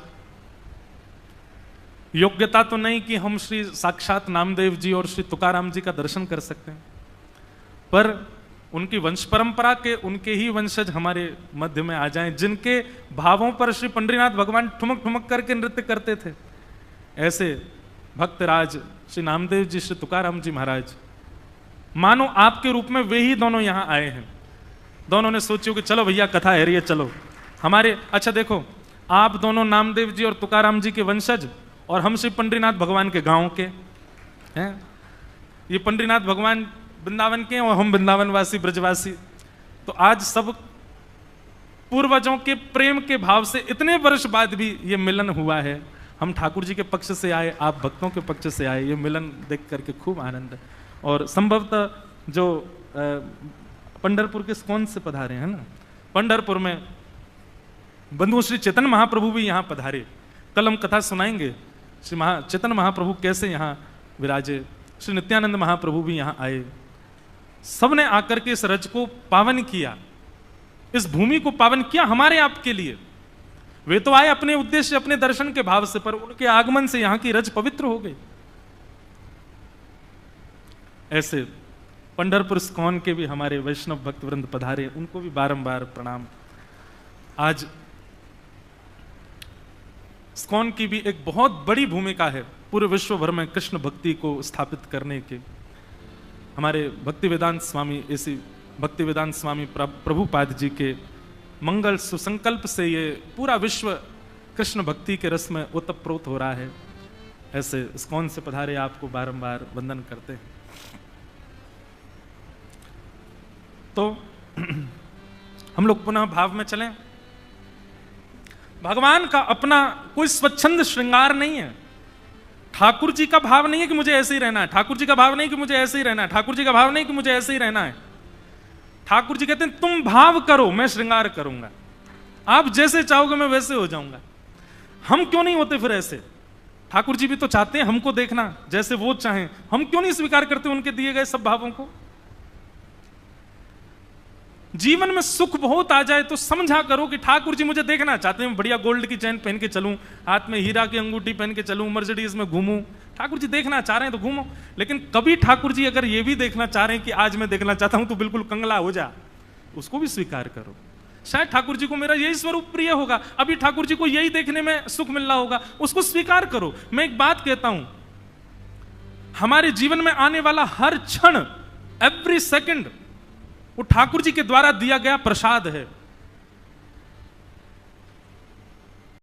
योग्यता तो नहीं कि हम श्री साक्षात नामदेव जी और श्री तुकाराम जी का दर्शन कर सकते हैं, पर उनकी वंश परंपरा के उनके ही वंशज हमारे मध्य में आ जाएं, जिनके भावों पर श्री पंडरीनाथ भगवान ठुमक ठुमक करके नृत्य करते थे। ऐसे भक्तराज श्री नामदेव जी श्री तुकाराम जी महाराज, मानो आपके रूप में वे ही दोनों यहां आए हैं। दोनों ने सोचो कि चलो भैया कथा है रही, चलो हमारे, अच्छा देखो आप दोनों नामदेव जी और तुकाराम जी के वंशज और हम श्री पंडरीनाथ भगवान के गांव के हैं। ये पंडरीनाथ भगवान वृंदावन के और हम वृंदावनवासी ब्रजवासी। तो आज सब पूर्वजों के प्रेम के भाव से इतने वर्ष बाद भी ये मिलन हुआ है। हम ठाकुर जी के पक्ष से आए, आप भक्तों के पक्ष से आए, ये मिलन देख करके खूब आनंद है। और संभवतः जो पंढरपुर के कौन से पधारे हैं ना, पंढरपुर में बंधु श्री चेतन महाप्रभु भी यहाँ पधारे। कल हम कथा सुनाएंगे श्री चेतन महाप्रभु कैसे यहाँ विराजे। श्री नित्यानंद महाप्रभु भी यहाँ आए। सबने आकर के इस रज को पावन किया, इस भूमि को पावन किया हमारे आपके लिए। वे तो आए अपने उद्देश्य अपने दर्शन के भाव से, पर उनके आगमन से यहाँ की रज पवित्र हो गई। ऐसे पंढरपुर इस्कॉन के भी हमारे वैष्णव भक्त वृंद पधारे, उनको भी बारंबार प्रणाम। आज इस्कॉन की भी एक बहुत बड़ी भूमिका है पूरे विश्व भर में कृष्ण भक्ति को स्थापित करने के। हमारे भक्ति वेदांत स्वामी, ऐसी भक्ति वेदांत स्वामी प्रभुपाद जी के मंगल सुसंकल्प से ये पूरा विश्व कृष्ण भक्ति के रस में ओतप्रोत हो रहा है। ऐसे इस्कॉन से पधारे आपको बारंबार वंदन करते हैं। तो हम लोग पुनः भाव में चलें। भगवान का अपना कोई स्वच्छंद श्रृंगार नहीं है। ठाकुर जी का भाव नहीं है कि मुझे ऐसे ही रहना है, ठाकुर जी का भाव नहीं कि मुझे ऐसे ही रहना है, ठाकुर जी का भाव नहीं कि मुझे ऐसे ही रहना है। ठाकुर जी कहते हैं तुम भाव करो, मैं श्रृंगार करूंगा, आप जैसे चाहोगे मैं वैसे हो जाऊंगा। हम क्यों नहीं होते फिर ऐसे? ठाकुर जी भी तो चाहते हैं हमको देखना जैसे वो चाहें, हम क्यों नहीं स्वीकार करते उनके दिए गए सब भावों को? जीवन में सुख बहुत आ जाए तो समझा करो कि ठाकुर जी मुझे देखना चाहते हैं, बढ़िया गोल्ड की चैन पहन के चलूं, हाथ में हीरा की अंगूठी पहन के चलूं, मर्सिडीज में घूमूं। ठाकुर जी देखना चाह रहे हैं तो घूमो। लेकिन कभी ठाकुर जी अगर ये भी देखना चाह रहे हैं कि आज मैं देखना चाहता हूं तो बिल्कुल कंगला हो जा, उसको भी स्वीकार करो। शायद ठाकुर जी को मेरा यही स्वरूप प्रिय होगा, अभी ठाकुर जी को यही देखने में सुख मिल रहा होगा, उसको स्वीकार करो। मैं एक बात कहता हूं, हमारे जीवन में आने वाला हर क्षण, एवरी सेकंड वो ठाकुर जी के द्वारा दिया गया प्रसाद है।